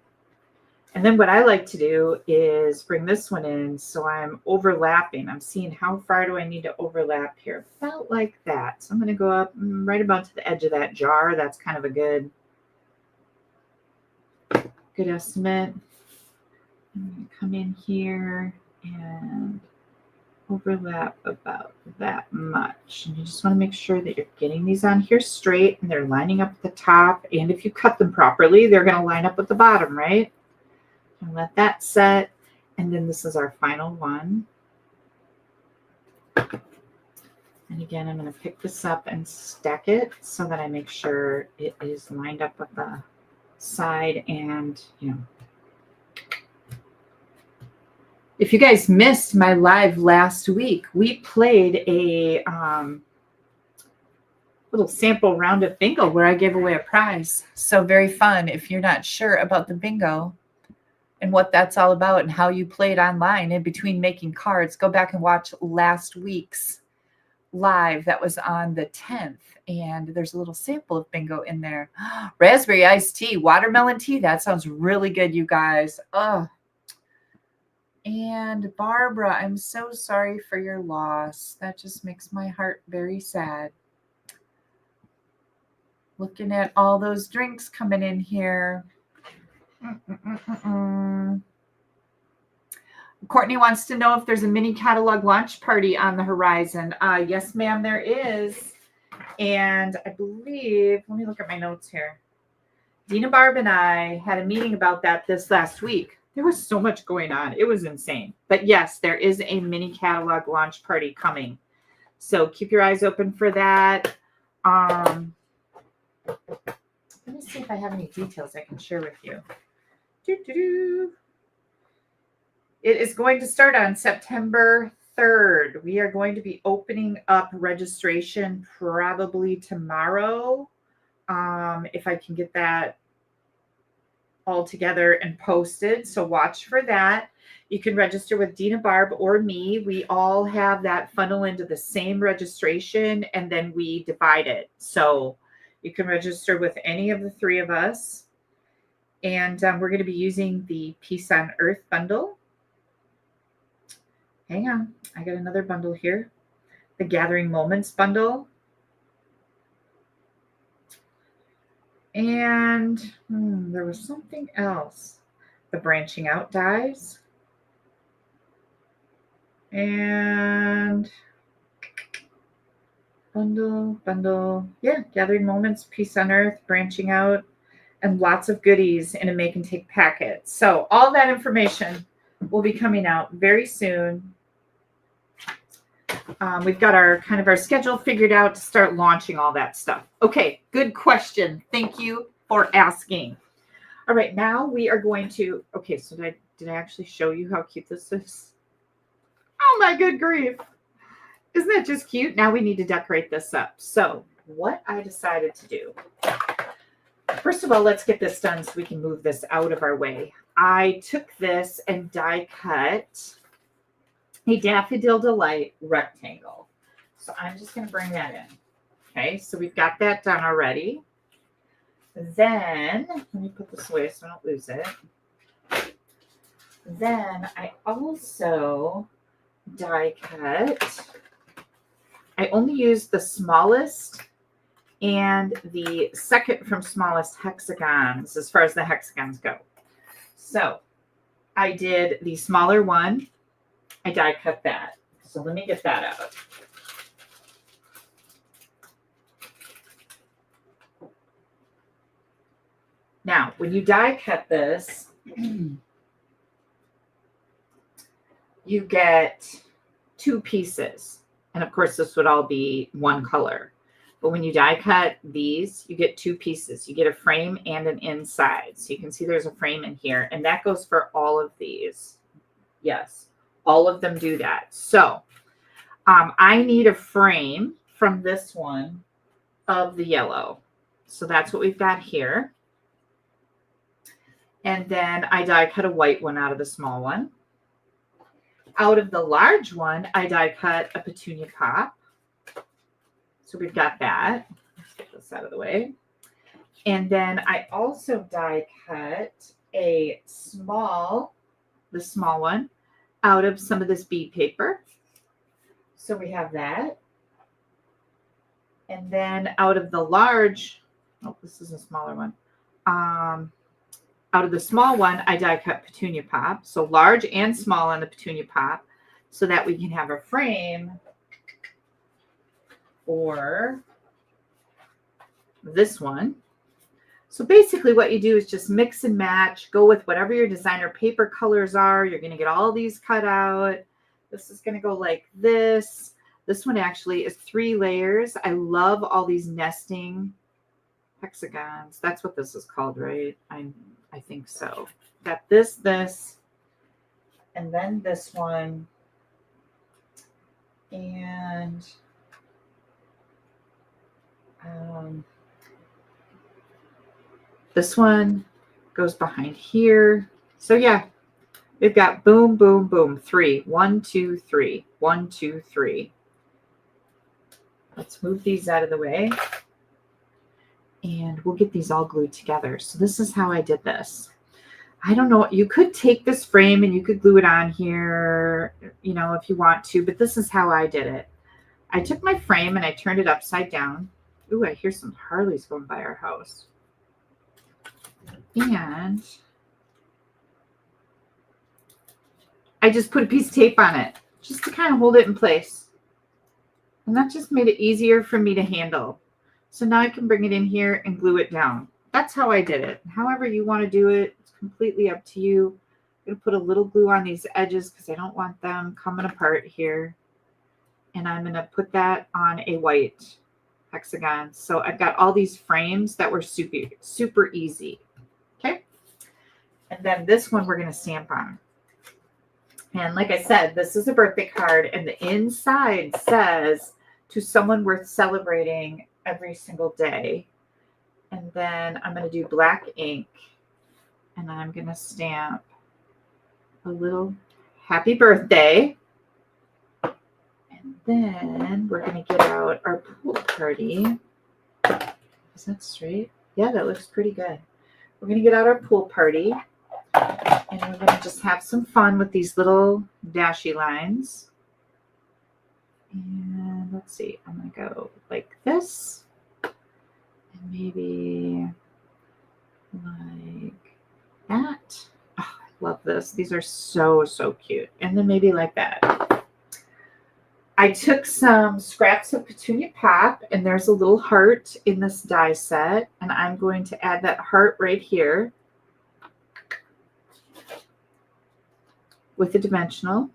And then what I like to do is bring this one in so I'm overlapping. I'm seeing how far do I need to overlap here. About like that. So I'm going to go up right about to the edge of that jar. That's kind of a good estimate. I'm going to come in here and overlap about that much. And you just want to make sure that you're getting these on here straight and they're lining up at the top. And if you cut them properly, they're going to line up with the bottom, right? And let that set. And then this is our final one. And again, I'm going to pick this up and stack it so that I make sure it is lined up with the side. And, you know, if you guys missed my live last week, we played a little sample round of bingo where I gave away a prize. So very fun. If you're not sure about the bingo and what that's all about and how you played online in between making cards, go back and watch last week's live. That was on the 10th. And there's a little sample of bingo in there. Raspberry iced tea, watermelon tea. That sounds really good, you guys. Oh. And Barbara, I'm so sorry for your loss. That just makes my heart very sad. Looking at all those drinks coming in here. Courtney wants to know if there's a mini catalog launch party on the horizon. Yes, ma'am, there is. And I believe, let me look at my notes here. Dina Barb and I had a meeting about that this last week. There was so much going on. It was insane. But yes, there is a mini catalog launch party coming. So keep your eyes open for that. Let me see if I have any details I can share with you. It is going to start on September 3rd. We are going to be opening up registration probably tomorrow. If I can get that all together and posted. So watch for that. You can register with Dina Barb or me. We all have that funnel into the same registration and then we divide it. So you can register with any of the three of us. And we're going to be using the Peace on Earth bundle. Hang on. I got another bundle here. The Gathering Moments bundle. And there was something else. The Branching Out dies. And Bundle. Yeah, gathering moments, peace on earth, branching out, and lots of goodies in a make and take packet. So all that information will be coming out very soon. We've got our schedule figured out to start launching all that stuff. Okay, good question. Thank you for asking. All right, now we are going to, okay, so did I actually show you how cute this is? Oh my good grief. Isn't that just cute? Now we need to decorate this up. So what I decided to do, first of all, let's get this done so we can move this out of our way. I took this and die cut a Daffodil Delight rectangle. So I'm just going to bring that in. Okay, so we've got that done already. Then, let me put this away so I don't lose it. Then I also die cut. I only used the smallest and the second from smallest hexagons as far as the hexagons go. So I did the smaller one. I die cut that. So let me get that out. Now, when you die cut this, you get 2 pieces. And of course, this would all be one color. But when you die cut these, you get 2 pieces. You get a frame and an inside. So you can see there's a frame in here. And that goes for all of these. Yes, all of them do that. So I need a frame from this one of the yellow. So that's what we've got here. And then I die cut a white one out of the small one. Out of the large one, I die cut a petunia pop. So we've got that. Let's get this out of the way. And then I also die cut the small one, out of some of this bead paper. So we have that. And then out of the large, oh, this is a smaller one. Out of the small one, I die cut petunia pop. So large and small on the petunia pop so that we can have a frame for this one. So basically what you do is just mix and match, go with whatever your designer paper colors are. You're going to get all these cut out. This is going to go like this. This one actually is 3 layers. I love all these nesting hexagons. That's what this is called, right? I think so. Got this, and then this one. And this one goes behind here. So yeah, we've got boom, boom, boom. 3. 1, 2, 3. 1, 2, 3. Let's move these out of the way. And we'll get these all glued together. So this is how I did this. I don't know. You could take this frame and you could glue it on here, if you want to, but this is how I did it. I took my frame and I turned it upside down. Ooh, I hear some Harleys going by our house. And I just put a piece of tape on it just to kind of hold it in place. And that just made it easier for me to handle. So now I can bring it in here and glue it down. That's how I did it. However you want to do it, it's completely up to you. I'm going to put a little glue on these edges because I don't want them coming apart here. And I'm going to put that on a white hexagon. So I've got all these frames that were super easy. Okay. And then this one we're going to stamp on. And like I said, this is a birthday card. And the inside says, to someone worth celebrating every single day. And then I'm going to do black ink. And I'm going to stamp a little happy birthday. And then we're going to get out our pool party. Is that straight? Yeah, that looks pretty good. We're going to get out our pool party. And we're going to just have some fun with these little dashy lines. And let's see, I'm going to go like this. And maybe like that. Oh, I love this. These are so cute. And then maybe like that. I took some scraps of Petunia Pop, and there's a little heart in this die set, and I'm going to add that heart right here with the dimensional.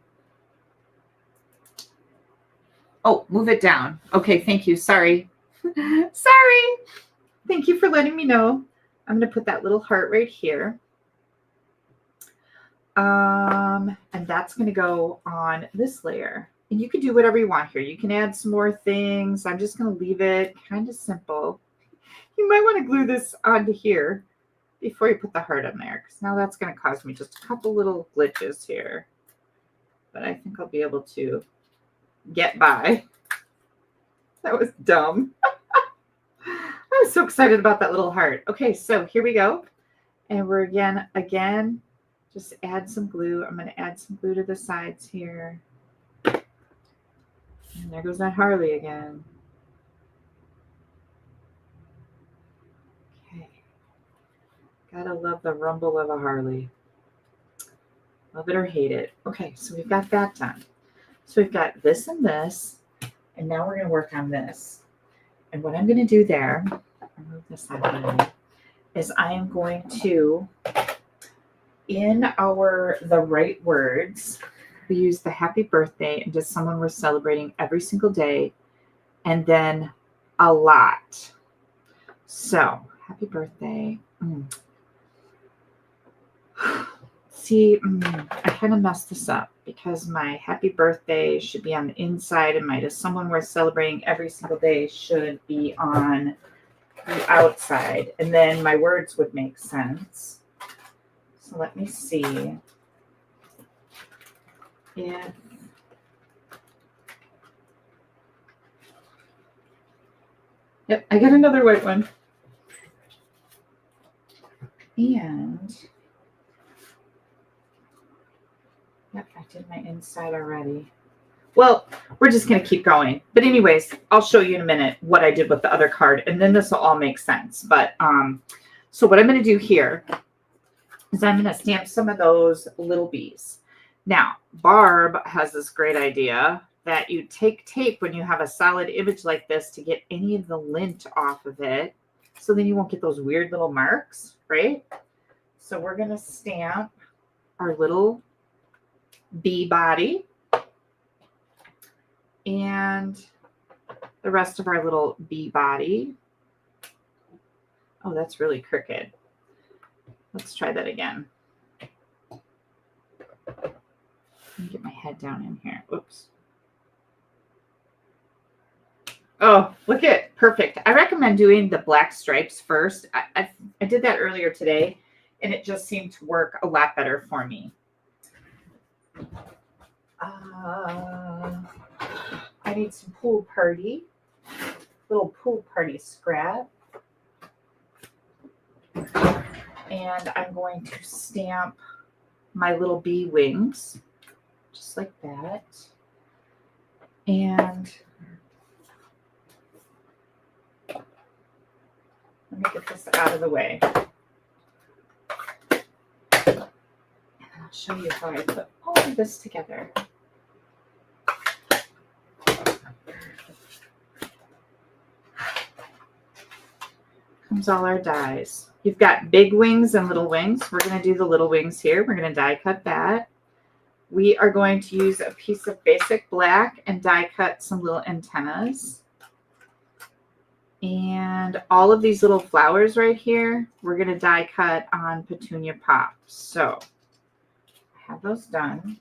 Oh, move it down. Okay, thank you. Sorry. Sorry. Thank you for letting me know. I'm going to put that little heart right here. And that's going to go on this layer. And you can do whatever you want here. You can add some more things. I'm just going to leave it kind of simple. You might want to glue this onto here before you put the heart on there, because now that's going to cause me just a couple little glitches here. But I think I'll be able to get by. That was dumb. I was so excited about that little heart. Okay, so here we go. And we're again, just add some glue. I'm going to add some glue to the sides here. And there goes that Harley again. Okay. Gotta love the rumble of a Harley. Love it or hate it. Okay, so we've got that done. So we've got this and this. And now we're going to work on this. And what I'm going to do there, I'll move this out of the way, is I am going to, in the right words, we use the happy birthday and just someone we're celebrating every single day, and then a lot. So, happy birthday. See, I kind of messed this up because my happy birthday should be on the inside and my just someone we're celebrating every single day should be on the outside. And then my words would make sense. So let me see if yep, I got another white one. And yep, I did my inside already. Well, we're just going to keep going. But anyways, I'll show you in a minute what I did with the other card, and then this will all make sense. But so what I'm going to do here is I'm going to stamp some of those little bees. Now, Barb has this great idea that you take tape when you have a solid image like this to get any of the lint off of it, so then you won't get those weird little marks, right? So we're going to stamp our little bee body and the rest of our little bee body. Oh, that's really crooked. Let's try that again. Let me get my head down in here. Oops. Oh, look at perfect. I recommend doing the black stripes first. I did that earlier today, and it just seemed to work a lot better for me. I need some little pool party scrap. And I'm going to stamp my little bee wings, just like that. And let me get this out of the way. And I'll show you how I put all of this together. Comes all our dies. You've got big wings and little wings. We're going to do the little wings here. We're going to die cut that. We are going to use a piece of basic black and die cut some little antennas. And all of these little flowers right here, we're going to die cut on Petunia Pop. So I have those done.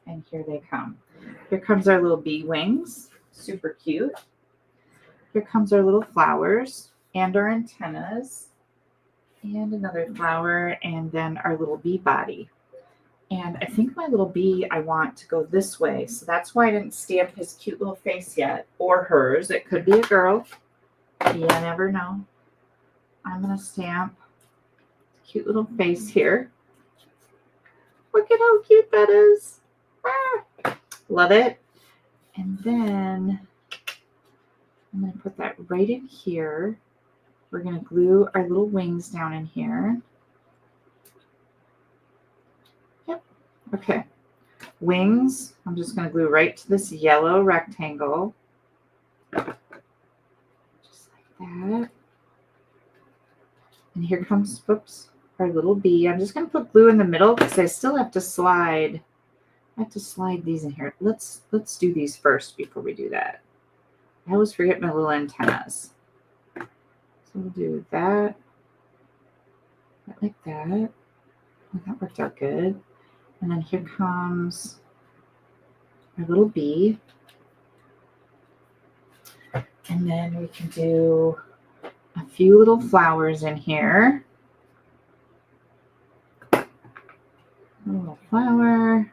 And here they come. Here comes our little bee wings. Super cute. Here comes our little flowers and our antennas and another flower and then our little bee body. And I think my little bee, I want to go this way. So that's why I didn't stamp his cute little face yet, or hers. It could be a girl. You never know. I'm going to stamp the cute little face here. Look at how cute that is. Ah, love it. And then I'm going to put that right in here. We're going to glue our little wings down in here. Yep. Okay. wings, I'm just going to glue right to this yellow rectangle. Just like that. And here comes, whoops, our little bee. I'm just going to put glue in the middle because I still have to slide. I have to slide these in here. Let's do these first before we do that. I always forget my little antennas. So we'll do that. Like that. Oh, that worked out good. And then here comes our little bee. And then we can do a few little flowers in here. A little flower.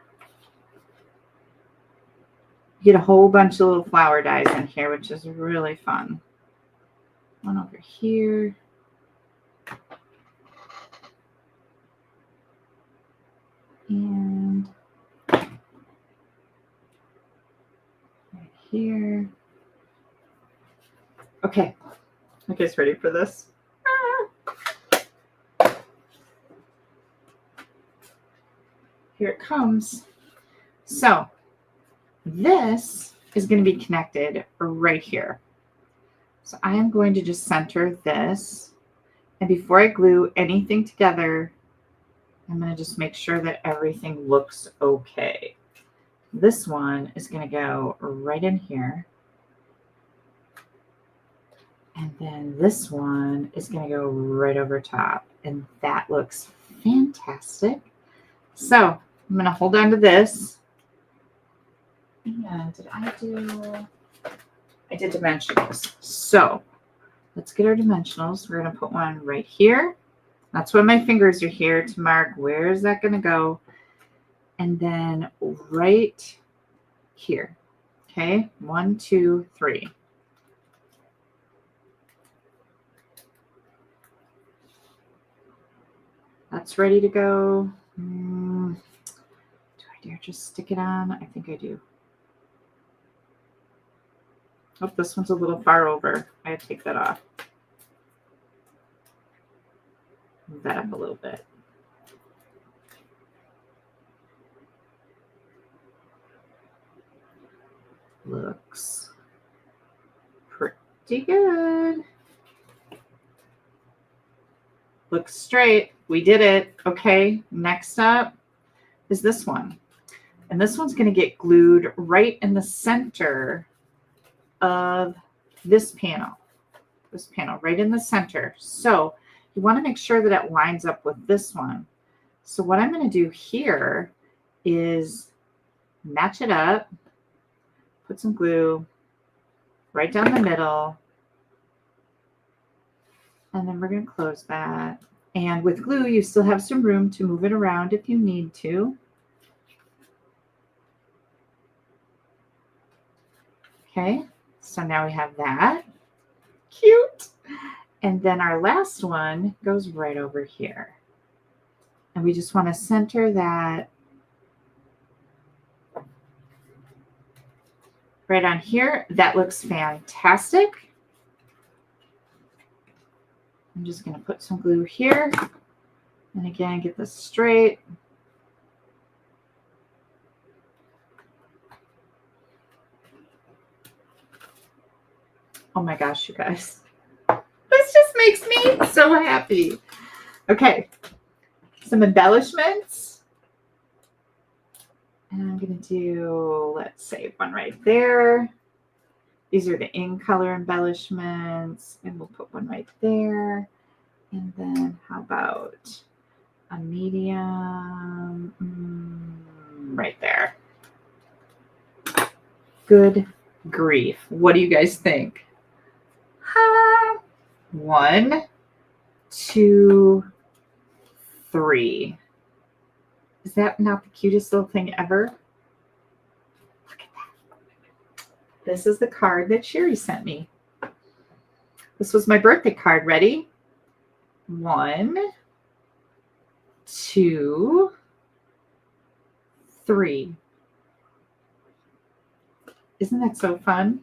You get a whole bunch of little flower dies in here, which is really fun. One over here. And right here. Okay. You guys ready for this? Here it comes. So this is going to be connected right here. So I am going to just center this. And before I glue anything together, I'm going to just make sure that everything looks okay. This one is going to go right in here. And then this one is going to go right over top. And that looks fantastic. So I'm going to hold on to this. And I did dimensionals. So let's get our dimensionals. We're going to put one right here. That's why my fingers are here to mark where is that going to go. And then right here. Okay, 1, 2, 3. That's ready to go. Do I dare just stick it on? I think I do. Oh, this one's a little far over. I had to take that off. Move that up a little bit. Looks pretty good. Looks straight. We did it. Okay, next up is this one. And this one's going to get glued right in the center of this panel. This panel right in the center. So you want to make sure that it lines up with this one. So what I'm going to do here is match it up, put some glue right down the middle, and then we're going to close that. And with glue, you still have some room to move it around if you need to. Okay, so now we have that. Cute. And then our last one goes right over here. And we just want to center that right on here. That looks fantastic. I'm just going to put some glue here. And again, get this straight. Oh my gosh, you guys. This just makes me so happy. Okay, some embellishments. And I'm going to do, let's say, one right there. These are the in-color embellishments. And we'll put one right there. And then how about a medium right there. Good grief. What do you guys think? 1, 2, 3. Is that not the cutest little thing ever? Look at that. This is the card that Sherry sent me. This was my birthday card. Ready? 1, 2, 3. Isn't that so fun?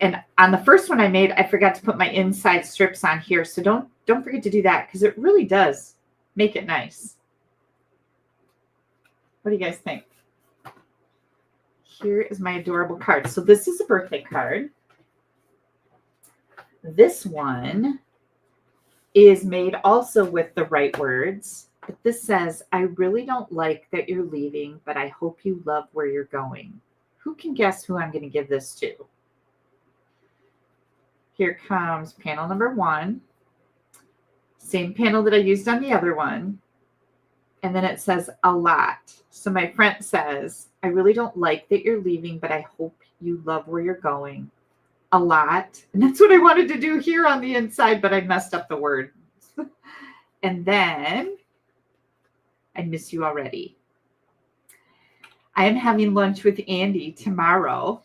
And on the first one I made, I forgot to put my inside strips on here. So don't forget to do that because it really does make it nice. What do you guys think? here is my adorable card. So this is a birthday card. This one is made also with the right words. But this says, I really don't like that you're leaving, but I hope you love where you're going. Who can guess who I'm going to give this to? Here comes panel number 1. Same panel that I used on the other one. And then it says a lot. So my friend says, I really don't like that you're leaving, but I hope you love where you're going. A lot. And that's what I wanted to do here on the inside, but I messed up the word. And then I miss you already. I am having lunch with Andy tomorrow.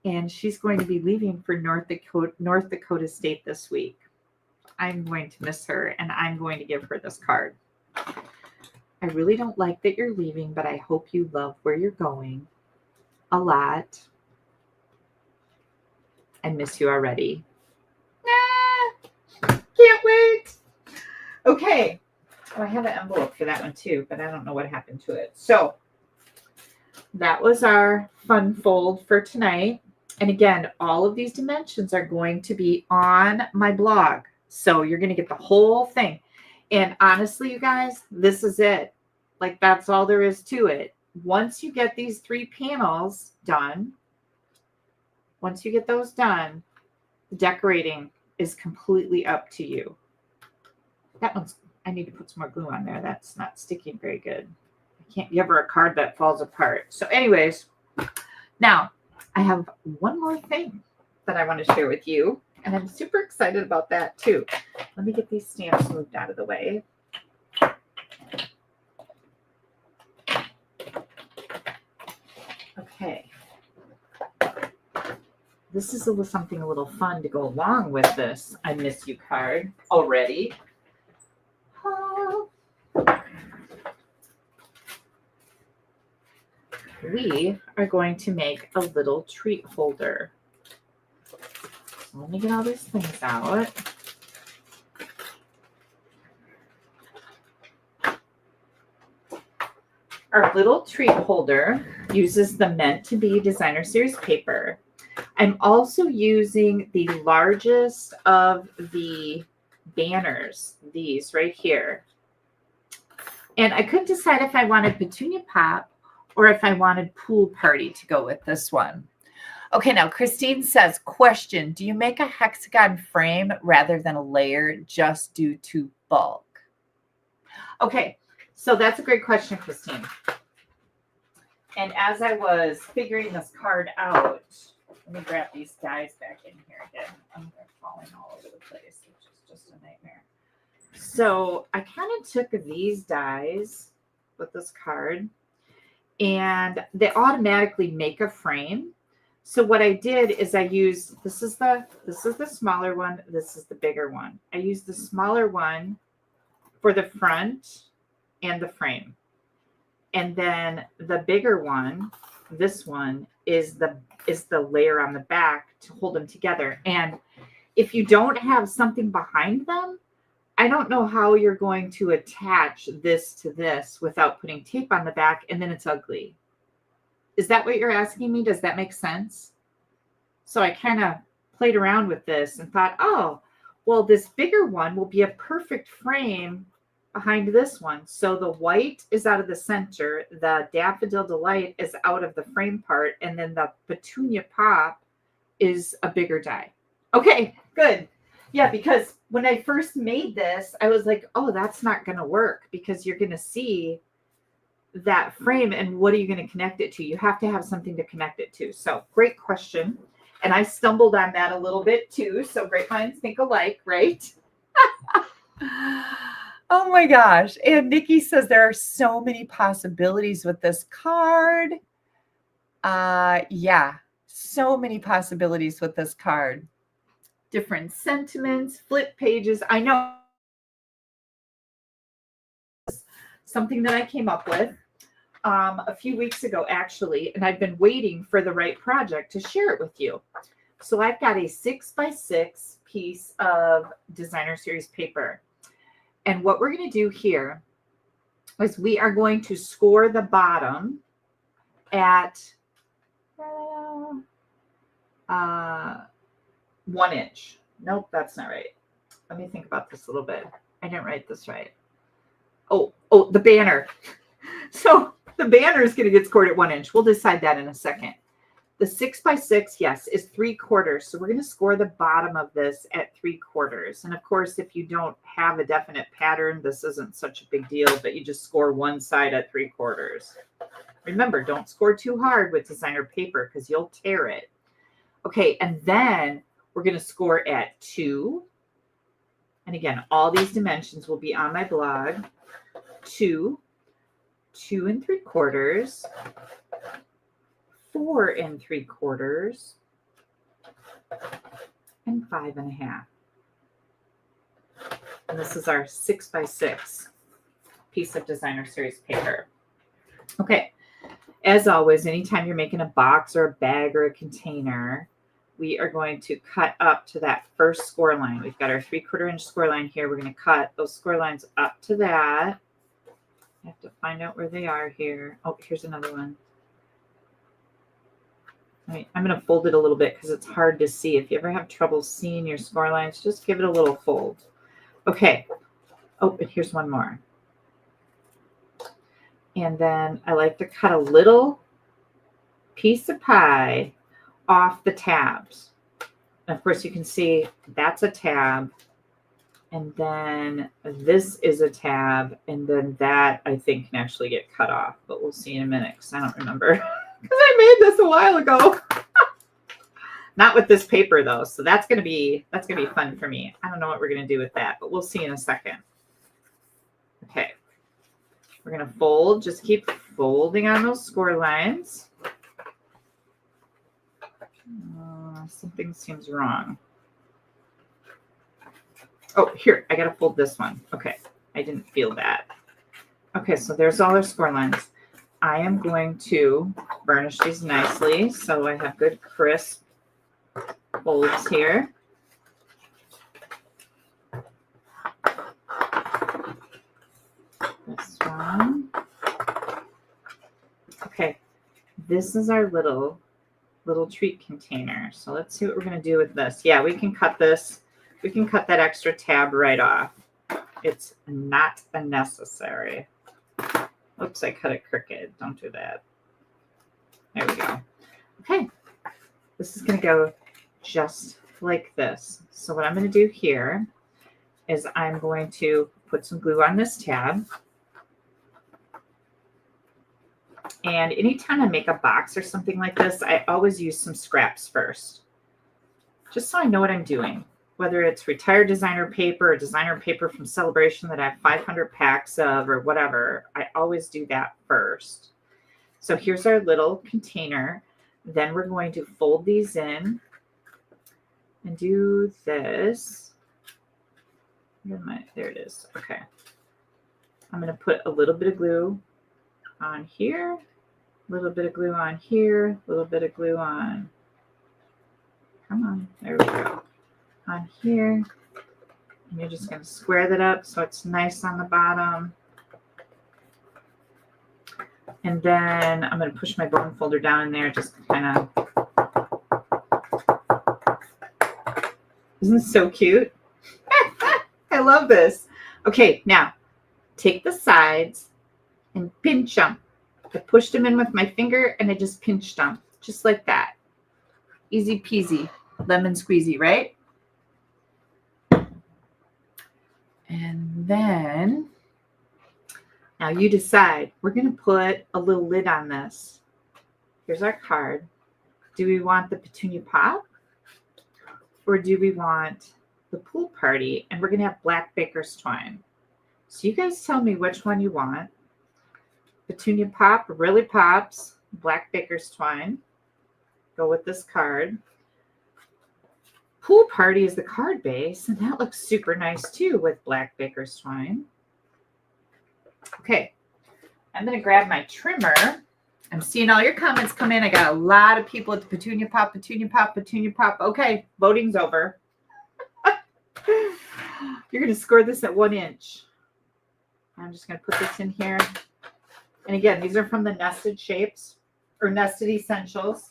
And she's going to be leaving for North Dakota State this week. I'm going to miss her, and I'm going to give her this card. I really don't like that you're leaving, but I hope you love where you're going. A lot. I miss you already. Can't wait. Okay. Oh, I have an envelope for that one too, but I don't know what happened to it. So that was our fun fold for tonight. And again, all of these dimensions are going to be on my blog. So you're going to get the whole thing. And honestly, you guys, this is it. Like, that's all there is to it. Once you get these 3 panels done, once you get those done, the decorating is completely up to you. That one's, I need to put some more glue on there. That's not sticking very good. I can't give her a card that falls apart. So anyways, now I have one more thing that I want to share with you. And I'm super excited about that too. Let me get these stamps moved out of the way. Okay. This is something a little fun to go along with this I miss you card already. We are going to make a little treat holder. Let me get all these things out. Our little treat holder uses the Meant to Be Designer Series paper. I'm also using the largest of the banners, these right here. And I couldn't decide if I wanted Petunia Pop or if I wanted Pool Party to go with this one. Okay, now Christine says, question, do you make a hexagon frame rather than a layer just due to bulk? Okay, so that's a great question, Christine. And as I was figuring this card out, let me grab these dies back in here again. They're falling all over the place, which is just a nightmare. So I kind of took these dies with this card, and they automatically make a frame. So what I did is I used, this is the smaller one, this is the bigger one. I used the smaller one for the front and the frame. And then the bigger one, this one is the layer on the back to hold them together. And if you don't have something behind them, I don't know how you're going to attach this to this without putting tape on the back, and then it's ugly. Is that what you're asking me? Does that make sense? So I kind of played around with this and thought, oh, well, this bigger one will be a perfect frame behind this one. So the white is out of the center, the Daffodil Delight is out of the frame part, and then the Petunia Pop is a bigger die. Okay, good. Yeah, because when I first made this, I was like, oh, that's not going to work because you're going to see that frame, and what are you going to connect it to? You have to have something to connect it to. So great question. And I stumbled on that a little bit too. So great minds think alike, right? Oh my gosh. And Nikki says there are so many possibilities with this card. Yeah, so many possibilities with this card. Different sentiments, flip pages. I know something that I came up with a few weeks ago, actually, and I've been waiting for the right project to share it with you. So I've got a 6x6 piece of Designer Series paper. And what we're going to do here is we are going to score the bottom at 1 inch. Nope, that's not right. Let me think about this a little bit. I didn't write this right. Oh, the banner. So the banner is going to get scored at 1 inch. We'll decide that in a second. The 6x6, yes, is 3/4. So we're going to score the bottom of this at 3/4. And of course, if you don't have a definite pattern, this isn't such a big deal, but you just score one side at 3/4. Remember, don't score too hard with designer paper because you'll tear it. Okay, and then we're going to score at 2. And again, all these dimensions will be on my blog. 2, 2 3/4, 4 3/4, and 5 1/2. And this is our 6x6 piece of designer series paper. Okay, as always, anytime you're making a box or a bag or a container, we are going to cut up to that first score line. We've got our 3/4 inch score line here. We're going to cut those score lines up to that. I have to find out where they are here. Oh, here's another one. All right, I'm going to fold it a little bit because it's hard to see. If you ever have trouble seeing your score lines, just give it a little fold. Okay. Oh, and here's one more. And then I like to cut a little piece of pie off the tabs. And of course, you can see that's a tab. And then this is a tab. And then that, I think, can actually get cut off. But we'll see in a minute because I don't remember. Because I made this a while ago. Not with this paper, though. So that's going to be fun for me. I don't know what we're going to do with that. But we'll see in a second. Okay. We're going to fold. Just keep folding on those score lines. Something seems wrong. Oh, here, I got to fold this one. Okay, I didn't feel that. Okay, so there's all our score lines. I am going to burnish these nicely so I have good crisp folds here. This one. Okay, this is our little treat container. So let's see what we're going to do with this. Yeah, we can cut this. We can cut that extra tab right off. It's not necessary. Oops, I cut it crooked. Don't do that. There we go. Okay. This is going to go just like this. So what I'm going to do here is I'm going to put some glue on this tab. And anytime I make a box or something like this, I always use some scraps first, just so I know what I'm doing. Whether it's retired designer paper or designer paper from Celebration that I have 500 packs of or whatever, I always do that first. So here's our little container. Then we're going to fold these in and do this. There it is. Okay. I'm going to put a little bit of glue on here, a little bit of glue on here, a little bit of glue on. Come on. There we go. On here, and you're just going to square that up so it's nice on the bottom. And then I'm going to push my bone folder down in there, just kind of. Isn't this so cute? I love this. Okay, now take the sides and pinch them. I pushed them in with my finger and I just pinched them, just like that. Easy peasy, lemon squeezy, right? And then, now you decide. We're going to put a little lid on this. Here's our card. Do we want the Petunia Pop? Or do we want the Pool Party? And we're going to have Black Baker's Twine. So you guys tell me which one you want. Petunia Pop really pops. Black Baker's Twine. Go with this card. Pool Party is the card base, and that looks super nice too with Black Baker's Twine. Okay, I'm going to grab my trimmer. I'm seeing all your comments come in. I got a lot of people at the Petunia Pop, Petunia Pop, Petunia Pop. Okay, voting's over. You're going to score this at 1 inch. I'm just going to put this in here. And again, these are from the Nested Shapes. or Nested Essentials.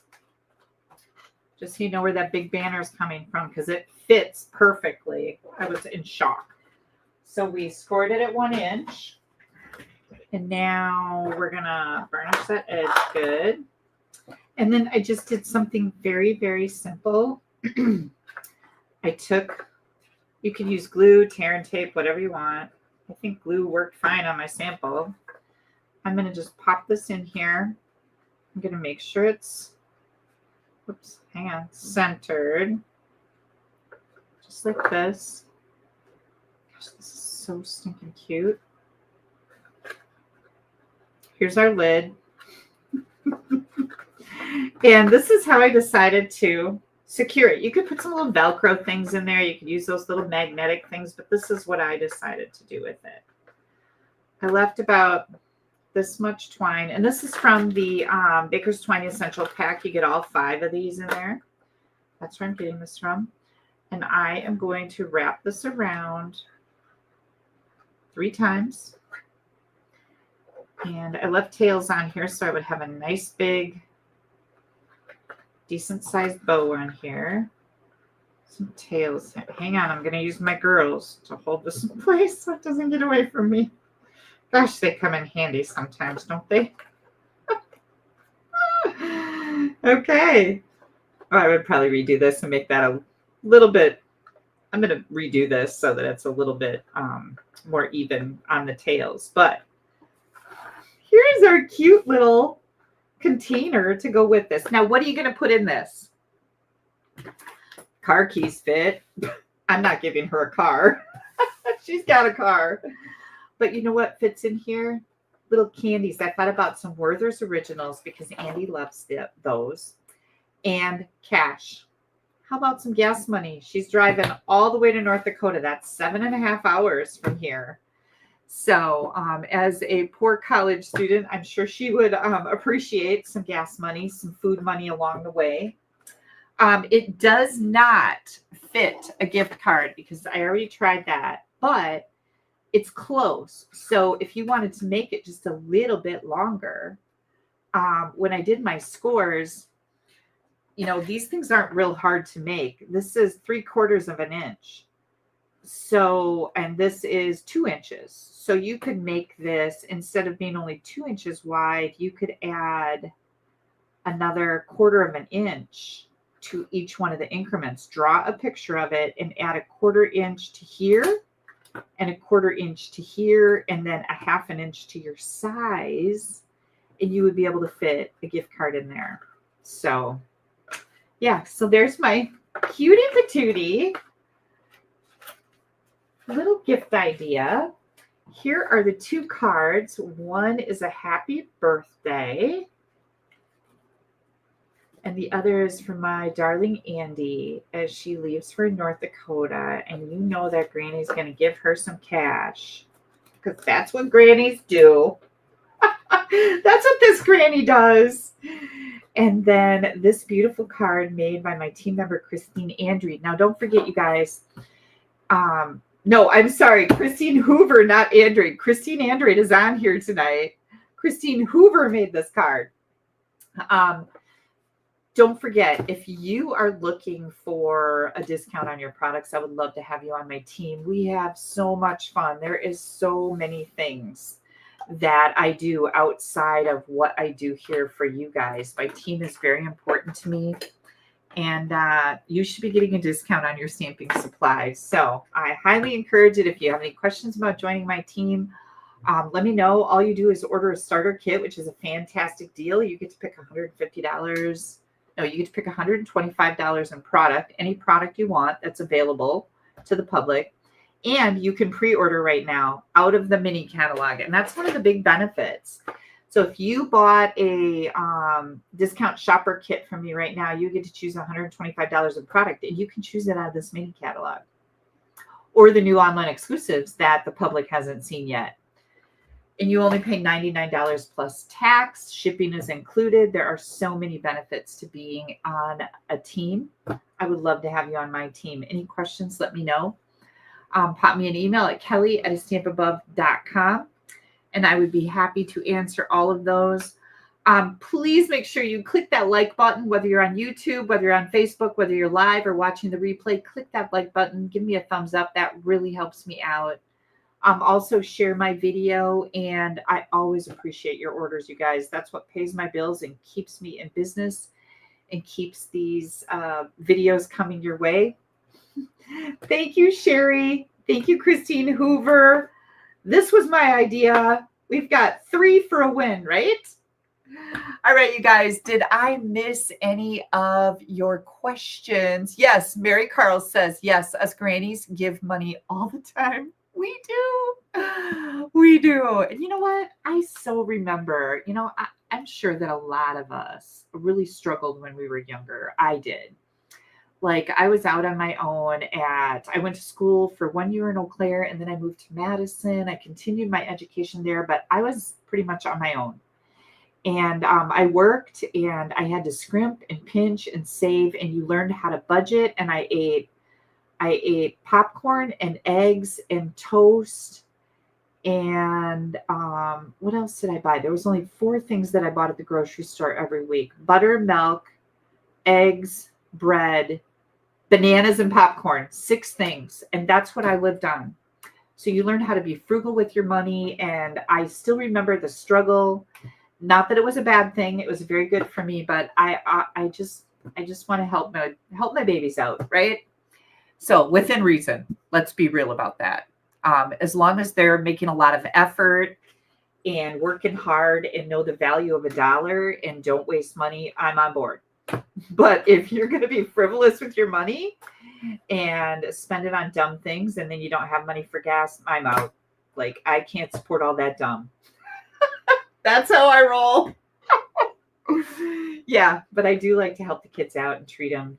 Just so you know where that big banner is coming from, because it fits perfectly. I was in shock. So we scored it at 1 inch. And now we're going to burnish that edge good. And then I just did something very, very simple. I took, you can use glue, tear and tape, whatever you want. I think glue worked fine on my sample. I'm going to just pop this in here. I'm going to make sure it's, oops, hang on, centered. Just like this. Gosh, this is so stinking cute. Here's our lid. And this is how I decided to secure it. You could put some little Velcro things in there. You could use those little magnetic things, but this is what I decided to do with it. I left about this much twine, and this is from the Baker's Twine Essential Pack. You get all 5 of these in there. That's where I'm getting this from. And I am going to wrap this around 3 times. And I left tails on here so I would have a nice big decent sized bow on here. Some tails. Hang on, I'm going to use my girls to hold this in place so it doesn't get away from me. Gosh, they come in handy sometimes, don't they? Okay. Oh, I would probably redo this and make that a little bit, I'm going to redo this so that it's a little bit more even on the tails. But here's our cute little container to go with this. Now, what are you going to put in this? Car keys fit. I'm not giving her a car. She's got a car. But you know what fits in here? Little candies. I thought about some Werther's Originals because Andy loves those. And cash. How about some gas money? She's driving all the way to North Dakota. That's 7.5 hours from here. So as a poor college student, I'm sure she would appreciate some gas money, some food money along the way. It does not fit a gift card because I already tried that, but it's close. So if you wanted to make it just a little bit longer, when I did my scores, you know, these things aren't real hard to make. This is 3/4 of an inch. So, and this is 2 inches. So you could make this, instead of being only 2 inches wide, you could add another 1/4 of an inch to each one of the increments. Draw a picture of it and add a 1/4 inch to here and a 1/4 inch to here, and then a 1/2 inch to your size. And you would be able to fit a gift card in there. So yeah, so there's my cutie patootie little gift idea. Here are the 2 cards. One is a happy birthday, and the other is for my darling Andy as she leaves for North Dakota. And you know that Granny's going to give her some cash because that's what grannies do. That's what this granny does. And then this beautiful card made by my team member, Christine Andrew. Now, don't forget, you guys. No, I'm sorry. Christine Hoover, not Andrew. Christine Andrew is on here tonight. Christine Hoover made this card. Don't forget, if you are looking for a discount on your products, I would love to have you on my team. We have so much fun. There is so many things that I do outside of what I do here for you guys. My team is very important to me. And you should be getting a discount on your stamping supplies. So I highly encourage it. If you have any questions about joining my team, let me know. All you do is order a starter kit, which is a fantastic deal. You get to pick $150. No, you get to pick $125 in product, any product you want that's available to the public. And you can pre-order right now out of the mini catalog. And that's one of the big benefits. So if you bought a discount shopper kit from me right now, you get to choose $125 of product, and you can choose it out of this mini catalog or the new online exclusives that the public hasn't seen yet. And you only pay $99 plus tax. Shipping is included. There are so many benefits to being on a team. I would love to have you on my team. Any questions, let me know. Pop me an email at kelly@astampabove.com. And I would be happy to answer all of those. Please make sure you click that like button, whether you're on YouTube, whether you're on Facebook, whether you're live or watching the replay. Click that like button. Give me a thumbs up. That really helps me out. Also share my video, and I always appreciate your orders, you guys. That's what pays my bills and keeps me in business and keeps these videos coming your way. Thank you, Sherry. Thank you, Christine Hoover. This was my idea. We've got 3 for a win, right? All right, you guys, did I miss any of your questions? Yes, Mary Carl says, yes, us grannies give money all the time. We do. We do. And you know what? I so remember, I'm sure that a lot of us really struggled when we were younger. I did. Like, I was out on my own I went to school for 1 year in Eau Claire, and then I moved to Madison. I continued my education there, but I was pretty much on my own. And I worked, and I had to scrimp and pinch and save, and you learned how to budget. And I ate popcorn and eggs and toast. And what else did I buy? There was only 4 things that I bought at the grocery store every week: butter, milk, eggs, bread, bananas, and popcorn. 6 things. And that's what I lived on. So you learn how to be frugal with your money. And I still remember the struggle. Not that it was a bad thing. It was very good for me, but I just want to help my babies out, right? So within reason, let's be real about that. As long as they're making a lot of effort and working hard and know the value of $1 and don't waste money, I'm on board. But if you're going to be frivolous with your money and spend it on dumb things, and then you don't have money for gas, I'm out. Like, I can't support all that dumb. That's how I roll. Yeah, but I do like to help the kids out and treat them,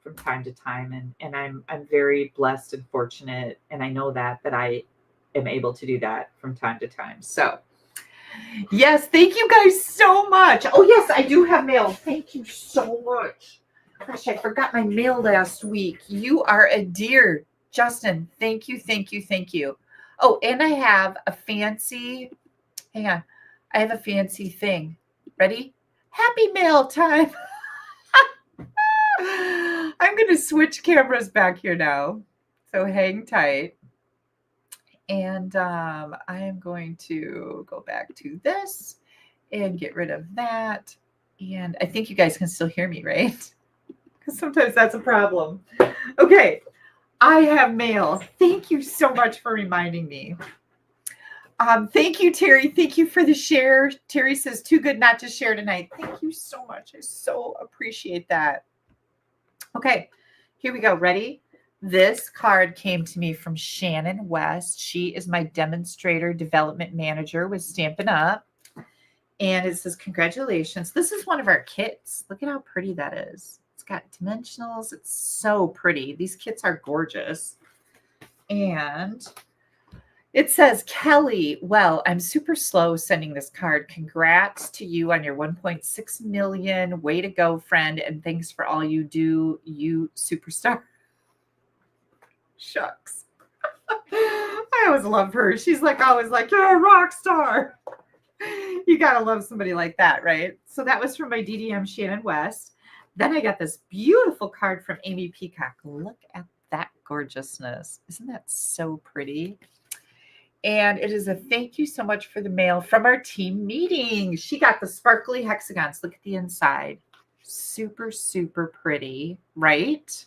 from time to time. And I'm very blessed and fortunate. And I know that I am able to do that from time to time. So yes, thank you guys so much. Oh yes, I do have mail. Thank you so much. Gosh, I forgot my mail last week. You are a dear, Justin. Thank you, thank you, thank you. Oh, and I have a fancy, hang on. I have a fancy thing. Ready? Happy mail time. I'm going to switch cameras back here now. So hang tight. And I am going to go back to this and get rid of that. And I think you guys can still hear me, right? Because sometimes that's a problem. Okay. I have mail. Thank you so much for reminding me. Thank you, Terry. Thank you for the share. Terry says, too good not to share tonight. Thank you so much. I so appreciate that. Okay, here we go. Ready? This card came to me from Shannon West. She is my demonstrator development manager with Stampin' Up. And it says, congratulations. This is one of our kits. Look at how pretty that is. It's got dimensionals. It's so pretty. These kits are gorgeous. And it says, Kelly, well, I'm super slow sending this card. Congrats to you on your 1.6 million. Way to go, friend. And thanks for all you do, you superstar. Shucks. I always love her. She's always like, you're a rock star. You got to love somebody like that, right? So that was from my DDM Shannon West. Then I got this beautiful card from Amy Peacock. Look at that gorgeousness. Isn't that so pretty? And it is a thank you so much for the mail from our team meeting. She got the sparkly hexagons. Look at the inside. Super, super pretty, right?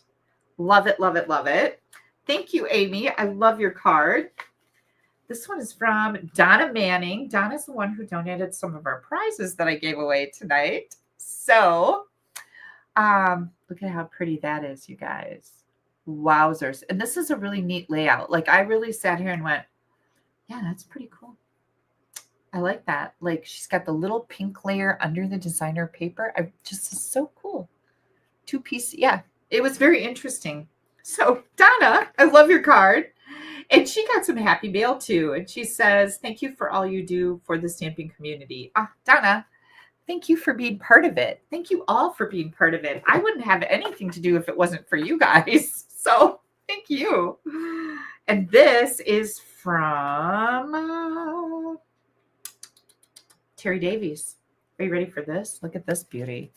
Love it, love it, love it. Thank you, Amy. I love your card. This one is from Donna Manning. Donna's the one who donated some of our prizes that I gave away tonight. So look at how pretty that is, you guys. Wowzers. And this is a really neat layout. I really sat here and went, yeah, that's pretty cool. I like that. She's got the little pink layer under the designer paper. It's so cool. 2-piece. Yeah, it was very interesting. So Donna, I love your card. And she got some happy mail too. And she says, thank you for all you do for the stamping community. Donna, thank you for being part of it. Thank you all for being part of it. I wouldn't have anything to do if it wasn't for you guys. So thank you. And this is from Terry Davies. Are you ready for this? Look at this beauty.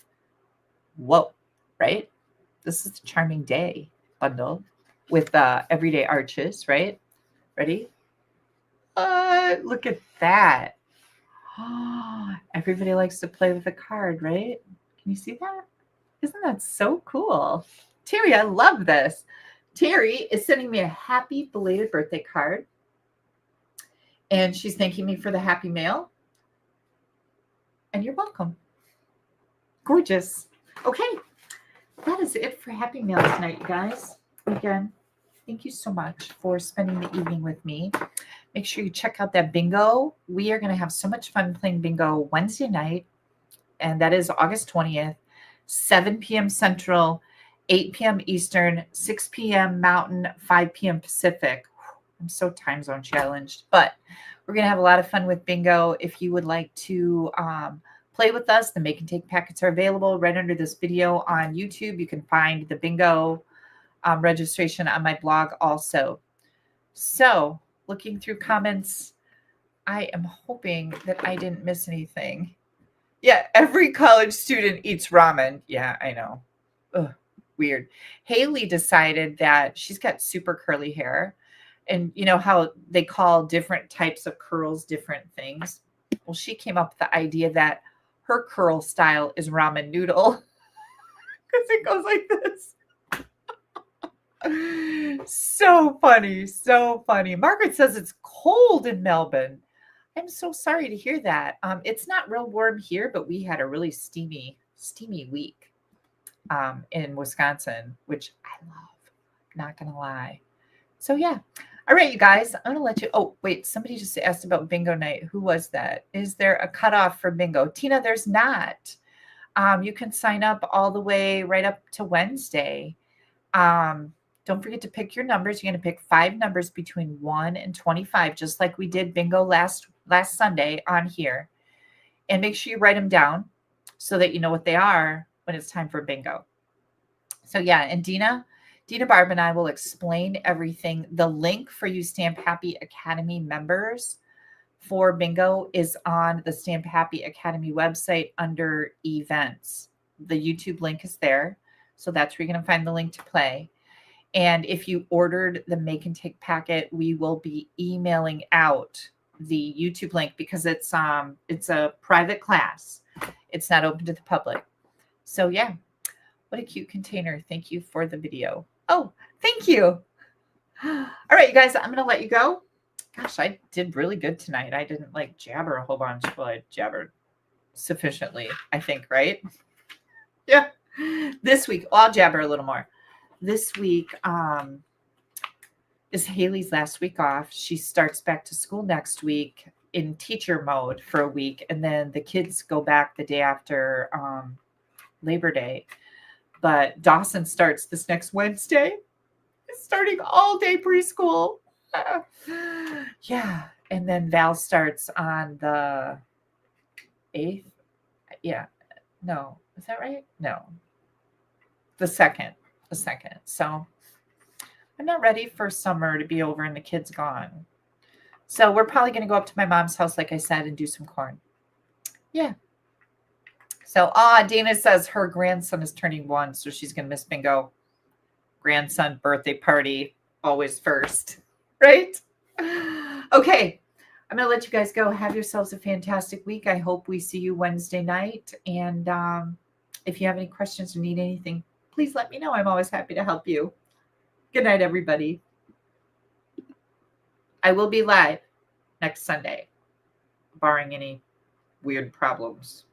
Whoa, right? This is the Charming Day bundle with everyday arches, right? Ready? Look at that. Everybody likes to play with a card, right? Can you see that? Isn't that so cool? Terry, I love this. Terry is sending me a happy belated birthday card. And she's thanking me for the happy mail. And you're welcome. Gorgeous. Okay. That is it for happy mail tonight, you guys. Again, thank you so much for spending the evening with me. Make sure you check out that bingo. We are going to have so much fun playing bingo Wednesday night. And that is August 20th, 7 p.m. Central, 8 p.m. Eastern, 6 p.m. Mountain, 5 p.m. Pacific. I'm so time zone challenged, but we're going to have a lot of fun with bingo. If you would like to play with us, the make and take packets are available right under this video on YouTube. You can find the bingo registration on my blog also. So looking through comments, I am hoping that I didn't miss anything. Yeah, every college student eats ramen. Yeah, I know. Ugh, weird. Haley decided that she's got super curly hair. And you know how they call different types of curls different things? Well, she came up with the idea that her curl style is ramen noodle because it goes like this. So funny. So funny. Margaret says it's cold in Melbourne. I'm so sorry to hear that. It's not real warm here, but we had a really steamy week in Wisconsin, which I love. Not going to lie. So yeah. All right, you guys, I'm going to let you. Oh, wait, somebody just asked about bingo night. Who was that? Is there a cutoff for bingo? Tina, there's not. You can sign up all the way right up to Wednesday. Don't forget to pick your numbers. You're going to pick 5 numbers between 1 and 25, just like we did bingo last Sunday on here. And make sure you write them down so that you know what they are when it's time for bingo. So yeah, and Dina Barb and I will explain everything. The link for you Stamp Happy Academy members for bingo is on the Stamp Happy Academy website under events. The YouTube link is there. So that's where you're going to find the link to play. And if you ordered the make and take packet, we will be emailing out the YouTube link because it's a private class. It's not open to the public. So yeah, what a cute container. Thank you for the video. Oh, thank you. All right, you guys, I'm going to let you go. Gosh, I did really good tonight. I didn't like jabber a whole bunch. Well, I jabbered sufficiently, I think, right? Yeah. This week, I'll jabber a little more. This week is Haley's last week off. She starts back to school next week in teacher mode for a week. And then the kids go back the day after Labor Day. But Dawson starts this next Wednesday. It's starting all day preschool. Yeah. And then Val starts on the 8th. Yeah. No. Is that right? No. The 2nd. So I'm not ready for summer to be over and the kids gone. So we're probably going to go up to my mom's house, like I said, and do some corn. Yeah. So, Dana says her grandson is turning 1, so she's going to miss bingo. Grandson birthday party, always first, right? Okay, I'm going to let you guys go. Have yourselves a fantastic week. I hope we see you Wednesday night. And if you have any questions or need anything, please let me know. I'm always happy to help you. Good night, everybody. I will be live next Sunday, barring any weird problems.